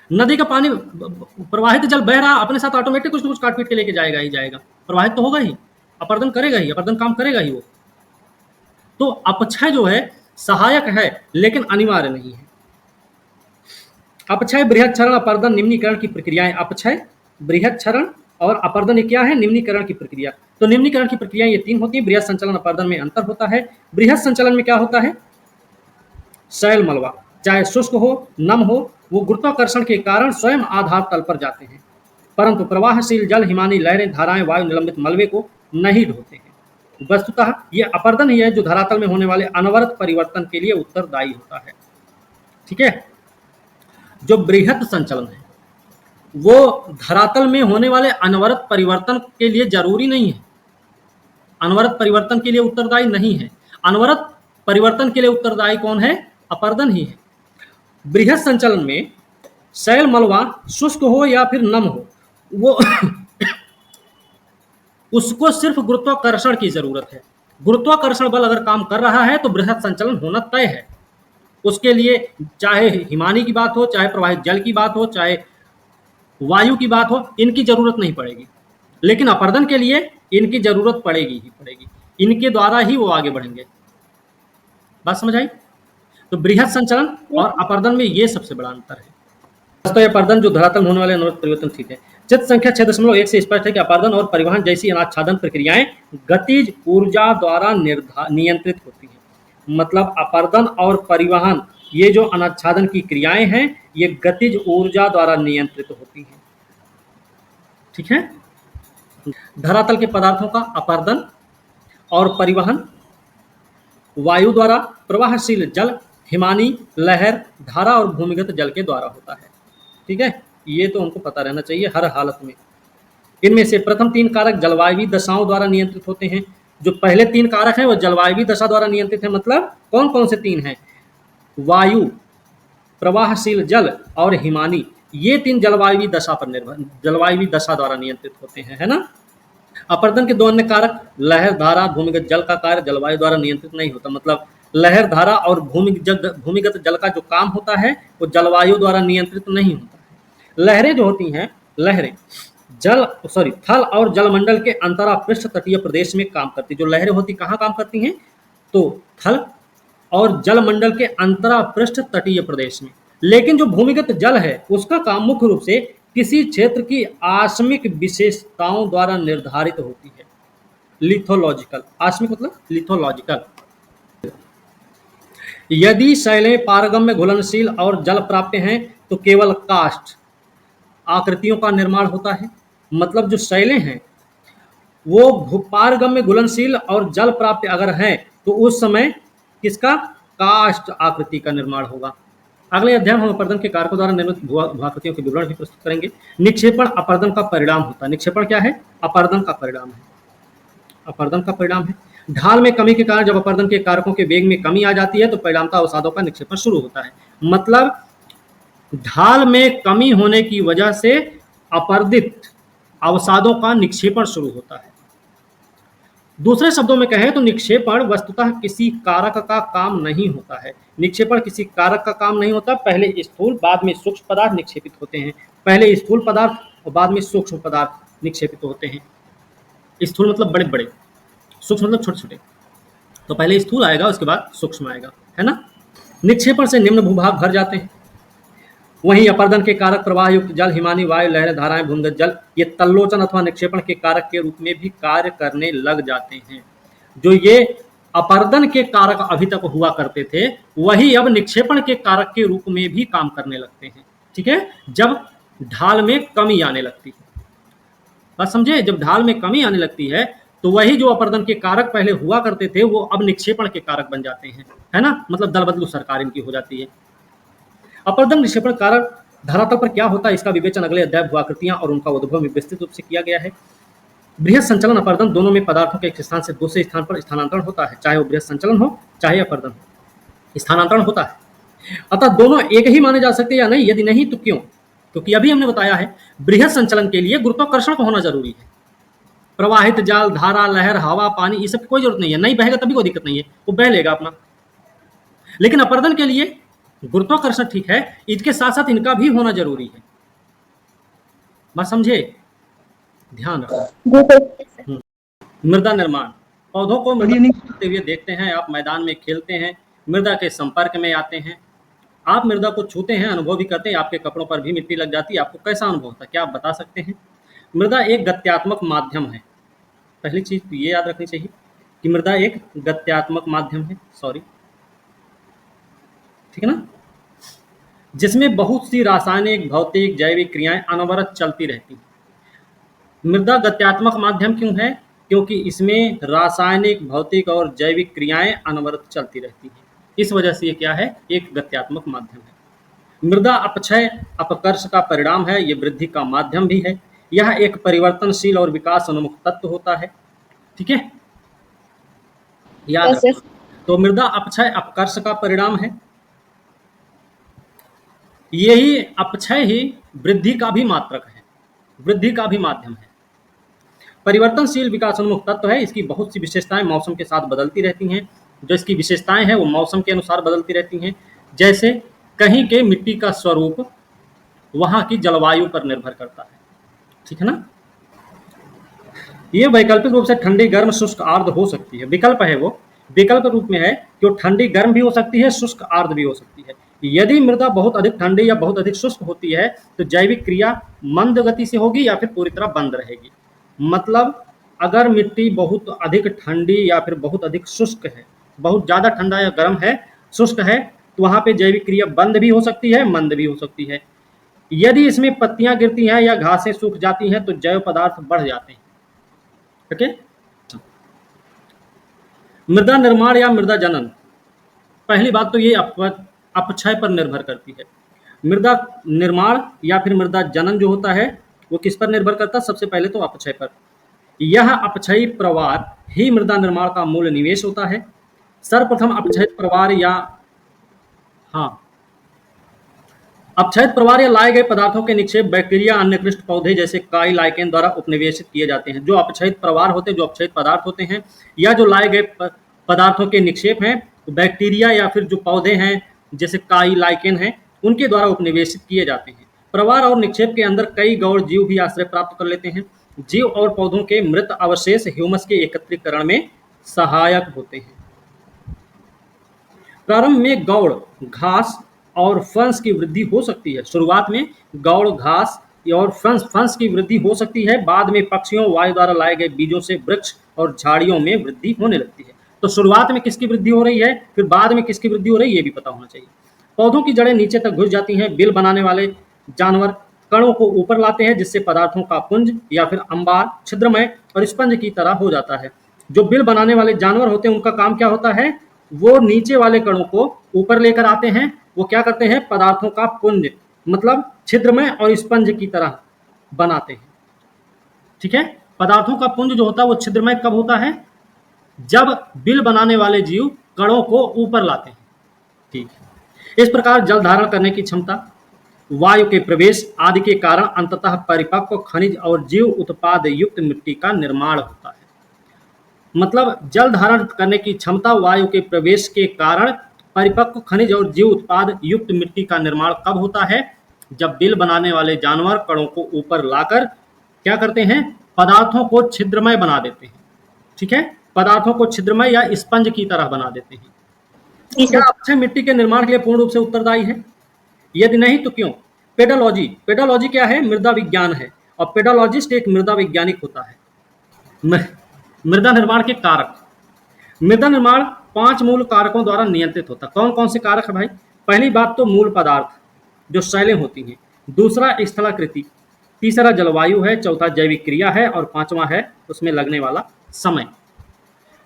नदी का पानी, प्रवाहित जल बह रहा, अपने साथ ऑटोमेटिक कुछ न कुछ काट पीट के लेके जाएगा ही जाएगा, प्रवाहित तो होगा ही, अपर्दन करेगा ही, अपर्दन काम करेगा ही वो। तो अपक्षय जो है सहायक है, लेकिन अनिवार्य नहीं है। अपक्षय, बृहत्क्षरण, अपर्दन, निम्नीकरण की प्रक्रियाएं। अपक्षय, बृहत्क्षरण और अपर्दन ये क्या है, निम्नीकरण की प्रक्रिया। तो निम्नीकरण की प्रक्रियाएं ये तीन होती है। बृहत संचलन, अपर्दन में अंतर होता है। बृहत संचलन में क्या होता है, शैल मलबा चाहे शुष्क हो, नम हो, वो गुरुत्वाकर्षण के कारण स्वयं आधार तल पर जाते हैं, परंतु प्रवाहशील जल, हिमानी, लहरें, धाराएं, वायु निलंबित मलबे को नहीं ढोते हैं। वस्तुतः ये अपर्दन ही है जो धरातल में होने वाले अनवरत परिवर्तन के लिए उत्तरदायी होता है। ठीक है। जो बृहत संचलन है वो धरातल में होने वाले अनवरत परिवर्तन के लिए जरूरी नहीं है, अनवरत परिवर्तन के लिए उत्तरदायी नहीं है। अनवरत परिवर्तन के लिए उत्तरदायी कौन है, अपर्दन ही है। बृहत संचलन में शैल मलबा शुष्क हो या फिर नम हो, वो उसको सिर्फ गुरुत्वाकर्षण की जरूरत है। गुरुत्वाकर्षण बल अगर काम कर रहा है तो बृहत संचलन होना तय है। उसके लिए चाहे हिमानी की बात हो, चाहे प्रवाहित जल की बात हो, चाहे वायु की बात हो, इनकी जरूरत नहीं पड़ेगी। लेकिन अपर्दन के लिए इनकी जरूरत पड़ेगी ही पड़ेगी, इनके द्वारा ही वो आगे बढ़ेंगे। बात समझ आई। तो बृहत संचलन और अपर्दन में ये सबसे बड़ा अंतर है। तो अपर्दन जो धरातल में होने वाले अनवरत परिवर्तन, ठीक है। चित्र संख्या 6.1 से स्पष्ट है कि अपर्दन और परिवहन जैसी अनाच्छादन प्रक्रियाएं गतिज ऊर्जा द्वारा नियंत्रित होती हैं। मतलब अपर्दन और परिवहन, ये जो अनाच्छादन की क्रियाएं हैं, ये गतिज ऊर्जा द्वारा नियंत्रित होती हैं। ठीक है। धरातल के पदार्थों का अपर्दन और परिवहन वायु द्वारा, प्रवाहशील जल, हिमानी, लहर, धारा और भूमिगत जल के द्वारा होता है। ठीक है। ये तो उनको पता रहना चाहिए हर हालत में। इनमें से प्रथम तीन कारक जलवायु दशाओं द्वारा नियंत्रित होते हैं। जो पहले तीन कारक हैं वो जलवायु दशा द्वारा नियंत्रित है। मतलब कौन कौन से तीन हैं, वायु, प्रवाहशील जल और हिमानी, ये तीन जलवायु दशा पर निर्भर, जलवायु दशा द्वारा नियंत्रित होते हैं, है ना। अपर्दन के दो अन्य कारक लहर, धारा, भूमिगत जल का कार्य जलवायु द्वारा नियंत्रित नहीं होता। मतलब लहर, धारा और भूमिगत जल का जो काम होता है वो जलवायु द्वारा नियंत्रित नहीं होता है। लहरें जो होती हैं, लहरें थल और जलमंडल के अंतरापृष्ठ तटीय प्रदेश में काम करती। जो लहरें होती कहाँ काम करती हैं, तो थल और जलमंडल के अंतरापृष्ठ तटीय प्रदेश में। लेकिन जो भूमिगत जल है उसका काम मुख्य रूप से किसी क्षेत्र की आकस्मिक विशेषताओं द्वारा निर्धारित होती है। लिथोलॉजिकल, आकस्मिक मतलब लिथोलॉजिकल। यदि शैलें पारगम्य, घुलनशील और जल प्राप्य हैं तो केवल काष्ठ आकृतियों का निर्माण होता है। मतलब जो शैलें हैं वो पारगम्य, घुलनशील और जल प्राप्य अगर हैं तो उस समय किसका, काष्ठ आकृति का निर्माण होगा। अगले अध्याय में हम अपर्दन के कारकों द्वारा निर्मित भूआकृतियों के विवरण भी प्रस्तुत करेंगे। निक्षेपण अपर्दन का परिणाम होता है। निक्षेपण क्या है? अपर्दन का परिणाम है। अपर्दन का परिणाम है। ढाल में कमी के कारण जब अपर्दन के कारकों के वेग में कमी आ जाती है तो परिणामतः अवसादों का निक्षेपण शुरू होता है। मतलब ढाल में कमी होने की वजह से अपर्दित अवसादों का निक्षेपण शुरू होता है। दूसरे शब्दों में कहें तो निक्षेपण वस्तुतः किसी कारक का काम नहीं होता है। निक्षेपण किसी कारक का काम नहीं होता। पहले स्थूल बाद में सूक्ष्म पदार्थ निक्षेपित होते हैं। पहले स्थूल पदार्थ और बाद में सूक्ष्म पदार्थ निक्षेपित होते हैं। स्थूल मतलब बड़े बड़े, सूक्ष्म मतलब छोटे छोटे। तो पहले स्थूल आएगा, उसके बाद सूक्ष्म आएगा, है ना। निक्षेपण से निम्न भूभाग भर जाते हैं। वहीं अपर्दन के कारक प्रवाह युक्त जल, हिमानी वायु, लहरें, धाराएं, भूमिगत जल ये तल्लोचन अथवा निक्षेपण के कारक के रूप में भी कार्य करने लग जाते हैं। जो ये अपर्दन के कारक अभी तक हुआ करते थे वही अब निक्षेपण के कारक के रूप में भी काम करने लगते हैं। ठीक है, जब ढाल में कमी आने लगती है। बात समझे? जब ढाल में कमी आने लगती है तो वही जो अपर्दन के कारक पहले हुआ करते थे वो अब निक्षेपण के कारक बन जाते हैं, है ना। मतलब दल बदलू सरकार इनकी हो जाती है। अपर्दन निक्षेपण कारक धरातल पर क्या होता है इसका विवेचन अगले अध्याय भूआकृतियां और उनका उद्भव में विस्तृत रूप से किया गया है। बृहद संचलन अपर्दन दोनों में पदार्थों के एक स्थान से दूसरे स्थान पर स्थानांतरण होता है, चाहे वो बृहद संचलन हो चाहे अपर्दन हो, स्थानांतरण होता है। अतः दोनों एक ही माने जा सकते हैं या नहीं? यदि नहीं तो क्यों? क्योंकि अभी हमने बताया है बृहद संचलन के लिए गुरुत्वाकर्षण का होना जरूरी है। प्रवाहित जल, धारा, लहर, हवा, पानी ये सब की कोई जरूरत नहीं है। नहीं बहेगा तभी कोई दिक्कत नहीं है, वो बह लेगा अपना। लेकिन अपर्दन के लिए गुरुत्वाकर्षण ठीक है, इसके साथ साथ इनका भी होना जरूरी है। बात समझे? ध्यान रखो। मृदा निर्माण, पौधों को मृदा करते हुए देखते हैं आप, मैदान में खेलते हैं, मृदा के संपर्क में आते हैं, आप मृदा को छूते हैं, अनुभव भी करते हैं, आपके कपड़ों पर भी मिट्टी लग जाती है, आपको कैसा अनुभव होता है? क्या आप बता सकते हैं? मृदा एक गत्यात्मक माध्यम है। पहली चीज तो ये याद रखनी चाहिए कि मृदा एक गत्यात्मक माध्यम है। सॉरी, ठीक है ना, जिसमें बहुत सी रासायनिक, भौतिक, जैविक क्रियाएं अनवरत चलती रहती हैं। मृदा गत्यात्मक माध्यम क्यों है? क्योंकि इसमें रासायनिक, भौतिक और जैविक क्रियाएं अनवरत चलती रहती हैं। इस वजह से ये क्या है? एक गत्यात्मक माध्यम है। मृदा अपक्षय अपकर्ष का परिणाम है, ये वृद्धि का माध्यम भी है। यह एक परिवर्तनशील और विकास उन्मुख तत्व होता है। ठीक है, याद रखो। तो मृदा अपक्षय अपकर्ष का परिणाम है, यही अपक्षय ही वृद्धि का भी मात्रक है, वृद्धि का भी माध्यम है। परिवर्तनशील विकासोन्मुख तत्व है। इसकी बहुत सी विशेषताएं मौसम के साथ बदलती रहती हैं। जो इसकी विशेषताएं हैं वो मौसम के अनुसार बदलती रहती हैं। जैसे कहीं के मिट्टी का स्वरूप वहां की जलवायु पर निर्भर करता है। ठीक है ना। ये वैकल्पिक रूप से ठंडी, गर्म, शुष्क, आर्द्र हो सकती है। विकल्प है वो, विकल्प रूप में है कि वो ठंडी गर्म भी हो सकती है, शुष्क आर्द्र भी हो सकती है। यदि मृदा बहुत अधिक ठंडी या बहुत अधिक शुष्क होती है तो जैविक क्रिया मंद गति से होगी या फिर पूरी तरह बंद रहेगी। मतलब अगर मिट्टी बहुत अधिक ठंडी या फिर बहुत अधिक शुष्क है, बहुत ज़्यादा ठंडा या गर्म है, शुष्क है, तो वहाँ पे जैविक क्रिया बंद भी हो सकती है, मंद भी हो सकती है। यदि इसमें पत्तियां गिरती हैं या घासें सूख जाती हैं तो जैव पदार्थ बढ़ जाते हैं। ओके, मृदा निर्माण या मृदा जनन, पहली बात तो ये अपक्षय पर निर्भर करती है। मृदा निर्माण या फिर मृदा जनन जो होता है वो किस पर निर्भर करता है? सबसे पहले तो अपक्षय पर। यह अपक्षयी प्रवार ही मृदा निर्माण का मूल निवेश होता है। सर्वप्रथम अपक्षयित प्रवार या अपक्षयित प्रवार या लाए गए पदार्थों के निक्षेप बैक्टीरिया, अन्य कृष्ण पौधे जैसे काई, लाइकेन द्वारा उपनिवेशित किए जाते हैं। जो अपक्षयित प्रवार होते हैं, जो अपक्षयित पदार्थ होते हैं या जो लाए गए पदार्थों के निक्षेप हैं, तो बैक्टीरिया या फिर जो पौधे हैं जैसे काई, लाइकेन हैं, उनके द्वारा उपनिवेशित किए जाते हैं। प्रवार और निक्षेप के अंदर कई गौड़ जीव भी आश्रय प्राप्त कर लेते हैं। जीव और पौधों के मृत अवशेष ह्यूमस के एकत्रीकरण में सहायक होते हैं। प्रारंभ में गौड़, घास और फंस की वृद्धि हो सकती है। शुरुआत में गौड़, घास और फंस की वृद्धि हो सकती है। बाद में पक्षियों, वायु द्वारा लाए गए बीजों से वृक्ष और झाड़ियों में वृद्धि होने लगती है। तो शुरुआत में किसकी वृद्धि हो रही है, फिर बाद में किसकी वृद्धि हो रही है, ये भी पता होना चाहिए। पौधों की जड़ें नीचे तक घुस जाती हैं। बिल बनाने वाले जानवर कणों को ऊपर लाते हैं जिससे पदार्थों का पुंज या फिर अंबार छिद्रमय और स्पंज की तरह हो जाता है। जो बिल बनाने वाले जानवर होते हैं उनका काम क्या होता है? वो नीचे वाले कणों को ऊपर लेकर आते हैं, वो क्या करते हैं, पदार्थों का पुंज मतलब छिद्रमय और स्पंज की तरह बनाते हैं। ठीक है, पदार्थों का पुंज जो होता है वो छिद्रमय कब होता है, जब बिल बनाने वाले जीव कणों को ऊपर लाते हैं। ठीक है, इस प्रकार जल धारण करने की क्षमता, वायु के प्रवेश आदि के कारण अंततः परिपक्व खनिज और जीव उत्पाद युक्त मिट्टी का निर्माण होता है। मतलब जल धारण करने की क्षमता, वायु के प्रवेश के कारण परिपक्व खनिज और जीव उत्पाद युक्त मिट्टी का निर्माण कब होता है, जब बिल बनाने वाले जानवर कणों को ऊपर लाकर क्या करते हैं, पदार्थों को छिद्रमय बना देते हैं। ठीक है, पदार्थों को छिद्रमय या स्पंज की तरह बना देते हैं। क्या अक्षय मिट्टी के निर्माण के लिए पूर्ण रूप से उत्तरदायी है? यदि नहीं तो क्यों? पेडोलॉजी, पेडोलॉजी क्या है, मृदा विज्ञान है, और पेडोलॉजिस्ट एक मृदा वैज्ञानिक होता है। मृदा निर्माण के कारक, मृदा निर्माण 5 मूल कारकों द्वारा नियंत्रित होता है। कौन कौन से कारक है भाई? पहली बात तो मूल पदार्थ जो शैलें होती हैं, दूसरा स्थलाकृति, तीसरा जलवायु है, चौथा जैविक क्रिया है, और पांचवा है उसमें लगने वाला समय।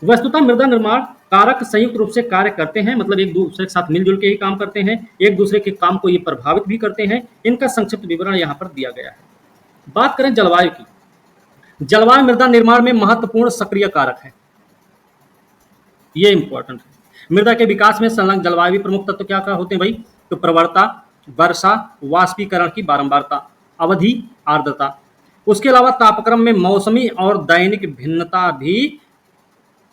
वस्तुतः मृदा निर्माण कारक संयुक्त रूप से कार्य करते हैं, मतलब एक दूसरे के साथ मिलजुल के ही काम करते हैं, एक दूसरे के काम को ये प्रभावित भी करते हैं। इनका संक्षिप्त विवरण यहाँ पर दिया गया है। बात करें जलवायु की, जलवायु मृदा निर्माण में महत्वपूर्ण सक्रिय कारक है, ये इंपॉर्टेंट है। मृदा के विकास में संलग्न जलवायु प्रमुख तत्व क्या क्या होते हैं भाई? तो प्रवणता, वर्षा, वाष्पीकरण की बारंबारता, अवधि, आर्द्रता। उसके अलावा तापक्रम में मौसमी और दैनिक भिन्नता भी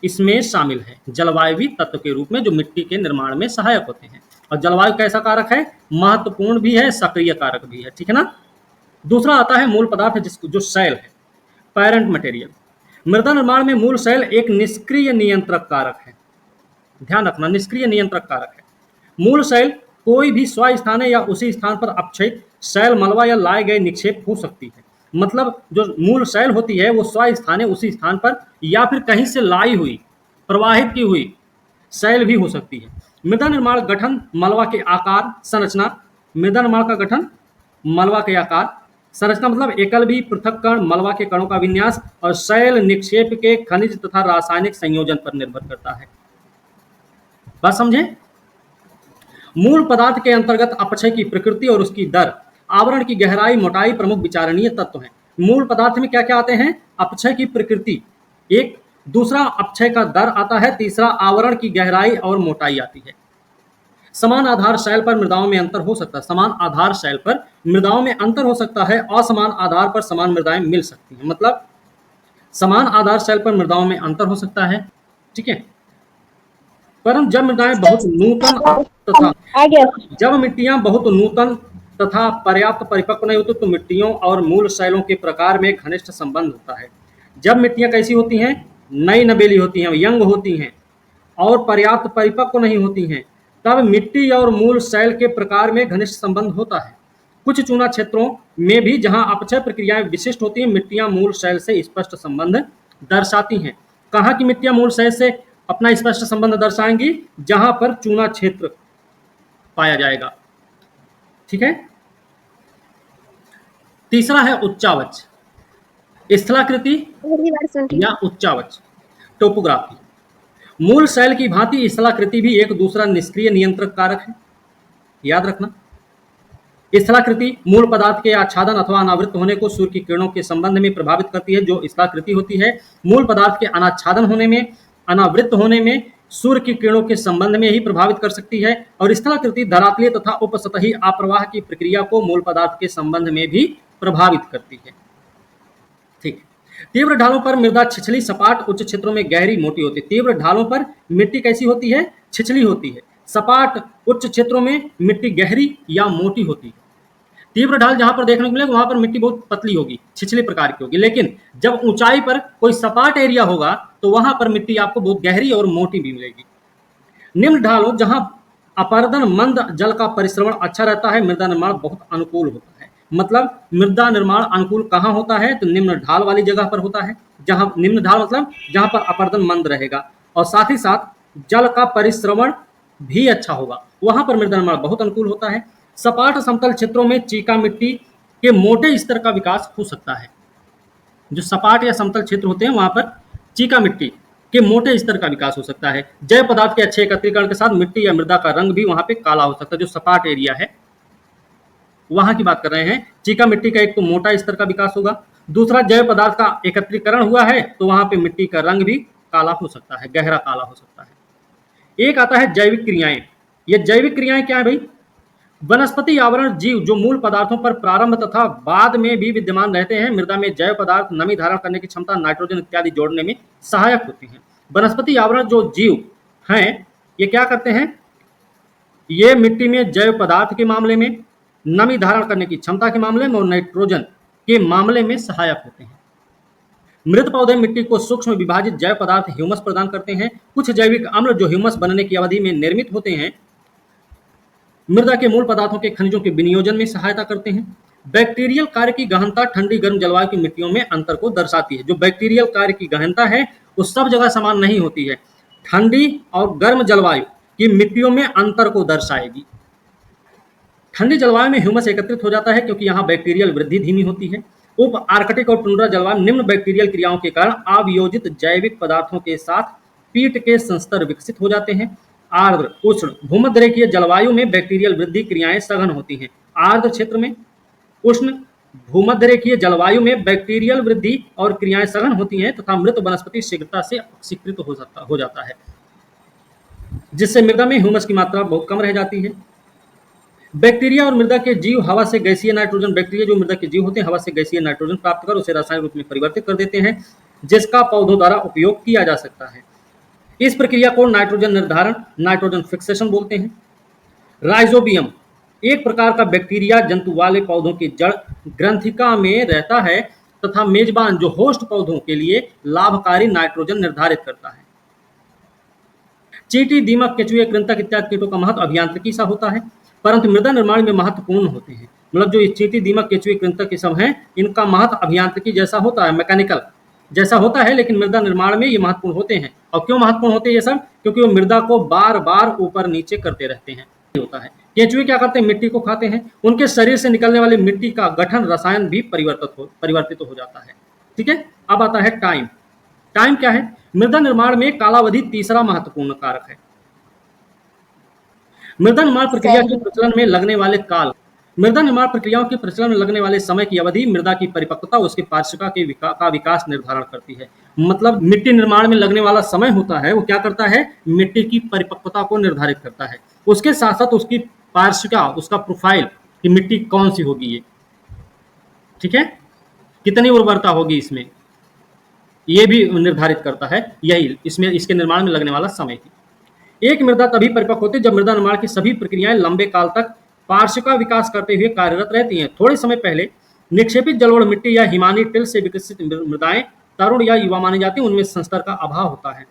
इसमें शामिल है, जलवायु तत्व के रूप में जो मिट्टी के निर्माण में सहायक होते हैं। और जलवायु कैसा कारक है? महत्वपूर्ण भी है, सक्रिय कारक भी है। ठीक है ना। दूसरा आता है मूल पदार्थ, जिसको जो शैल है, पैरेंट मटेरियल। मृदा निर्माण में मूल शैल एक निष्क्रिय नियंत्रक कारक है। ध्यान रखना, निष्क्रिय नियंत्रक कारक है। मूल शैल कोई भी स्वास्थान या उसी स्थान पर अपक्षयित शैल, मलबा या लाए गए निक्षेप हो सकती है। मतलब जो मूल शैल होती है वो स्वास्थान उसी स्थान पर या फिर कहीं से लाई हुई, प्रवाहित की हुई शैल भी हो सकती है। मृदा निर्माण गठन, मलबा के आकार, संरचना। मृदा निर्माण का गठन, मलबा के आकार, संरचना मतलब एकल भी पृथक कण, मलबा के कणों का विन्यास, और शैल निक्षेप के खनिज तथा रासायनिक संयोजन पर निर्भर करता है। बात समझे? मूल पदार्थ के अंतर्गत अपक्षय की प्रकृति और उसकी दर, आवरण की गहराई, मोटाई प्रमुख विचारणीय तत्व हैं। मूल पदार्थ में क्या क्या आते हैं? अपक्षय की प्रकृति एक, दूसरा अपक्षय का दर आता है, तीसरा आवरण की गहराई और मोटाई आती है। समान आधार शैल पर मृदाओं में अंतर हो सकता है, समान आधार शैल पर मृदाओं में अंतर हो सकता है, असमान आधार पर समान मृदाएं मिल सकती हैं। मतलब समान आधार शैल पर मृदाओं में अंतर हो सकता है, ठीक है, परंतु जब मृदाएं बहुत नूतन तथा जब मिट्टियां बहुत नूतन तथा पर्याप्त परिपक्व नहीं होती तो मिट्टियों और मूल शैलों के प्रकार में घनिष्ठ संबंध होता है। जब मिट्टियां कैसी होती हैं? नई नबेली होती हैं, यंग होती हैं और पर्याप्त परिपक्व नहीं होती हैं, तब मिट्टी और मूल शैल के प्रकार में घनिष्ठ संबंध होता है। कुछ चूना क्षेत्रों में भी जहां अपक्षय प्रक्रियाएं विशिष्ट होती हैं, मिट्टियां मूल शैल से स्पष्ट संबंध दर्शाती हैं। कहाँ की मिट्टियां मूल शैल से अपना स्पष्ट संबंध दर्शाएंगी? जहां पर चूना क्षेत्र पाया जाएगा। ठीक है। तीसरा है उच्चावच, स्थलाकृति या उच्चावच, टोपोग्राफी। मूल शैल की भांति स्थलाकृति भी एक दूसरा निष्क्रिय नियंत्रक कारक है, याद रखना। स्थलाकृति मूल पदार्थ के आच्छादन अथवा अनावृत होने को सूर्य की किरणों के संबंध में प्रभावित करती है। जो स्थलाकृति होती है मूल पदार्थ के अनाच्छादन होने में, अनावृत होने में, सूर्य की किरणों के संबंध में ही प्रभावित कर सकती है। और स्थलाकृति धरातलीय तथा उपसतही आप्रवाह की प्रक्रिया को मूल पदार्थ के संबंध में भी प्रभावित करती है। ठीक। तीव्र ढालों पर मृदा छिछली, सपाट, उच्च क्षेत्रों में गहरी, मोटी होती है। तीव्र ढालों पर मिट्टी कैसी होती है? छिछली होती है। सपाट उच्च क्षेत्रों में मिट्टी गहरी या मोटी होती है। तीव्र ढाल जहां पर देखने को मिलेगा वहां पर मिट्टी बहुत पतली होगी, छिछली प्रकार की होगी, लेकिन जब ऊंचाई पर कोई सपाट एरिया होगा तो वहां पर मिट्टी आपको बहुत गहरी और मोटी भी मिलेगी। निम्न ढालों जहां अपर्दन मंद जल का परिश्रवण अच्छा रहता है, मृदा निर्माण बहुत अनुकूल होता है। मतलब मृदा निर्माण अनुकूल कहाँ होता है? तो निम्न ढाल वाली जगह पर होता है। जहां निम्न ढाल मतलब जहां पर अपर्दन मंद रहेगा और साथ ही साथ जल का परिश्रवण भी अच्छा होगा, वहां पर मृदा निर्माण बहुत अनुकूल होता है। सपाट समतल क्षेत्रों में चीका मिट्टी के मोटे स्तर का विकास हो सकता है। जो सपाट या समतल क्षेत्र होते हैं वहां पर चीका मिट्टी के मोटे स्तर का विकास हो सकता है। जैव पदार्थ के अच्छे एकत्रीकरण के साथ मिट्टी या मृदा का रंग भी वहां पे काला हो सकता है, जो सपाट एरिया है वहां की बात कर रहे हैं। चीका मिट्टी का एक तो मोटा स्तर का विकास होगा, दूसरा जैव पदार्थ का एकत्रीकरण हुआ है तो वहां पे मिट्टी का रंग भी काला हो सकता है, गहरा काला हो सकता है। एक आता है जैविक क्रियाएं। ये जैविक क्रियाएं क्या है भाई? वनस्पति आवरण जीव जो मूल पदार्थों पर प्रारंभ तथा बाद में भी विद्यमान रहते हैं, मृदा में जैव पदार्थ, नमी धारण करने की क्षमता, नाइट्रोजन इत्यादि जोड़ने में सहायक होते हैं। वनस्पति आवरण जो जीव हैं ये क्या करते हैं? ये मिट्टी में जैव पदार्थ के मामले में, नमी धारण करने की क्षमता के मामले में और नाइट्रोजन के मामले में सहायक होते हैं। मृत पौधे मिट्टी को सूक्ष्म विभाजित जैव पदार्थ ह्यूमस प्रदान करते हैं। कुछ जैविक अम्ल जो ह्यूमस बनने की अवधि में निर्मित होते हैं मृदा के मूल पदार्थों के खनिजों के विनियोजन में सहायता करते हैं। बैक्टीरियल कार्य की गहनता ठंडी गर्म जलवायु की मिट्टियों में अंतर को दर्शाती है। जो बैक्टीरियल कार्य की गहनता है वो सब जगह समान नहीं होती है, ठंडी और गर्म जलवायु की मिट्टियों में अंतर को दर्शाएगी। ठंडी जलवायु में ह्यूमस एकत्रित हो जाता है क्योंकि यहाँ बैक्टीरियल वृद्धि धीमी होती है। उप आर्कटिक और टुंड्रा जलवायु निम्न बैक्टीरियल क्रियाओं के कारण अवियोजित जैविक पदार्थों के साथ पीट के संस्तर विकसित हो जाते हैं। आर्द्र उष्ण भूमध्यरेखीय जलवायु में बैक्टीरियल वृद्धि क्रियाएं सघन होती हैं। आर्द्र क्षेत्र में उष्ण भूमध्यरेखीय जलवायु में बैक्टीरियल वृद्धि और क्रियाएं सघन होती हैं तथा मृत वनस्पति शीघ्रता से ऑक्सीकृत हो जाता है, जिससे मृदा में ह्यूमस की मात्रा बहुत कम रह जाती है। बैक्टीरिया और मृदा के जीव हवा से गैसीय नाइट्रोजन, बैक्टीरिया जो मृदा के जीव होते हैं हवा से गैसीय नाइट्रोजन प्राप्त कर उसे रासायनिक रूप में परिवर्तित कर देते हैं, जिसका पौधों द्वारा उपयोग किया जा सकता है। इस प्रक्रिया को नाइट्रोजन निर्धारण, नाइट्रोजन फिक्सेशन बोलते हैं। राइजोबियम एक प्रकार का बैक्टीरिया जंतु वाले पौधों की जड़ ग्रंथिका में रहता है तथा मेजबान जो होस्ट पौधों के लिए लाभकारी नाइट्रोजन निर्धारित करता है। चींटी, दीमक, केंचुए, कृंतक इत्यादि कीटों का महत्व अभियांत्रिकी सा होता है, परंतु मृदा निर्माण में महत्वपूर्ण होते हैं। मतलब जो ये चींटी, दीमक, केंचुए, कृंतक ये सब हैं, इनका महत्व अभियांत्रिकी जैसा होता है, मैकेनिकल जैसा होता है, लेकिन मृदा निर्माण में ये महत्वपूर्ण होते हैं। और क्यों महत्वपूर्ण होते हैं ये सब? क्योंकि वो मृदा को बार बार ऊपर नीचे करते रहते हैं। होता है केंचुए क्या करते हैं? मिट्टी को खाते हैं। उनके शरीर से निकलने वाली मिट्टी का गठन रसायन भी परिवर्तित हो जाता है। ठीक है, अब आता है टाइम। टाइम क्या है? मृदा निर्माण में कालावधि तीसरा महत्वपूर्ण कारक है। मृदा निर्माण प्रक्रिया के प्रचलन में लगने वाले काल, मृदा निर्माण प्रक्रियाओं के प्रचलन में लगने वाले समय की अवधि मृदा की परिपक्वता, उसके पार्श्विका का विकास निर्धारण करती है। मतलब मिट्टी निर्माण में लगने वाला समय होता है वो क्या करता है? मिट्टी की परिपक्वता को निर्धारित करता है। उसके साथ साथ उसकी पार्श्विका, उसका प्रोफाइल कि मिट्टी कौन सी होगी ये, ठीक है, कितनी उर्वरता होगी इसमें, ये भी निर्धारित करता है। यही इसमें इसके निर्माण में लगने वाला समय थी। एक मृदा तभी परिपक्व होती है जब मृदा निर्माण की सभी प्रक्रियाएं लंबे काल तक पार्श्विका विकास करते हुए कार्यरत रहती हैं। थोड़े समय पहले निक्षेपित जलोढ़ मिट्टी या हिमानी टिल से विकसित मृदाएं तरुण या युवा मानी जाती हैं, उनमें संस्तर का अभाव होता है।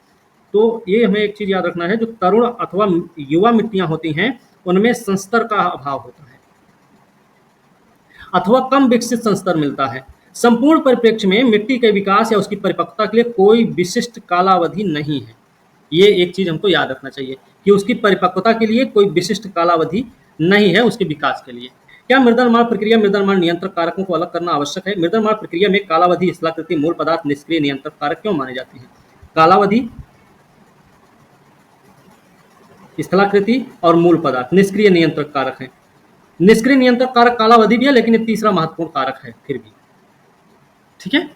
तो ये हमें एक चीज याद रखना है, जो तरुण अथवा युवा मिट्टियां होती हैं उनमें संस्तर का अभाव होता है अथवा कम विकसित संस्तर मिलता है। संपूर्ण परिप्रेक्ष्य में मिट्टी के विकास या उसकी परिपक्वता के लिए कोई विशिष्ट कालावधि नहीं है। ये एक चीज हमको याद रखना चाहिए कि उसकी परिपक्वता के लिए कोई विशिष्ट कालावधि नहीं है उसके विकास के लिए। क्या मृदा निर्माण प्रक्रिया मृदा निर्माण नियंत्रक कारकों को अलग करना आवश्यक है? मृदा निर्माण प्रक्रिया में कालावधि, स्थलाकृति, मूल पदार्थ निष्क्रिय नियंत्रक कारक क्यों माने जाते हैं? कालावधि, स्थलाकृति और मूल पदार्थ निष्क्रिय नियंत्रक कारक हैं। निष्क्रिय नियंत्रक कारक कालावधि भी है, लेकिन ये तीसरा महत्वपूर्ण कारक है फिर भी। ठीक है।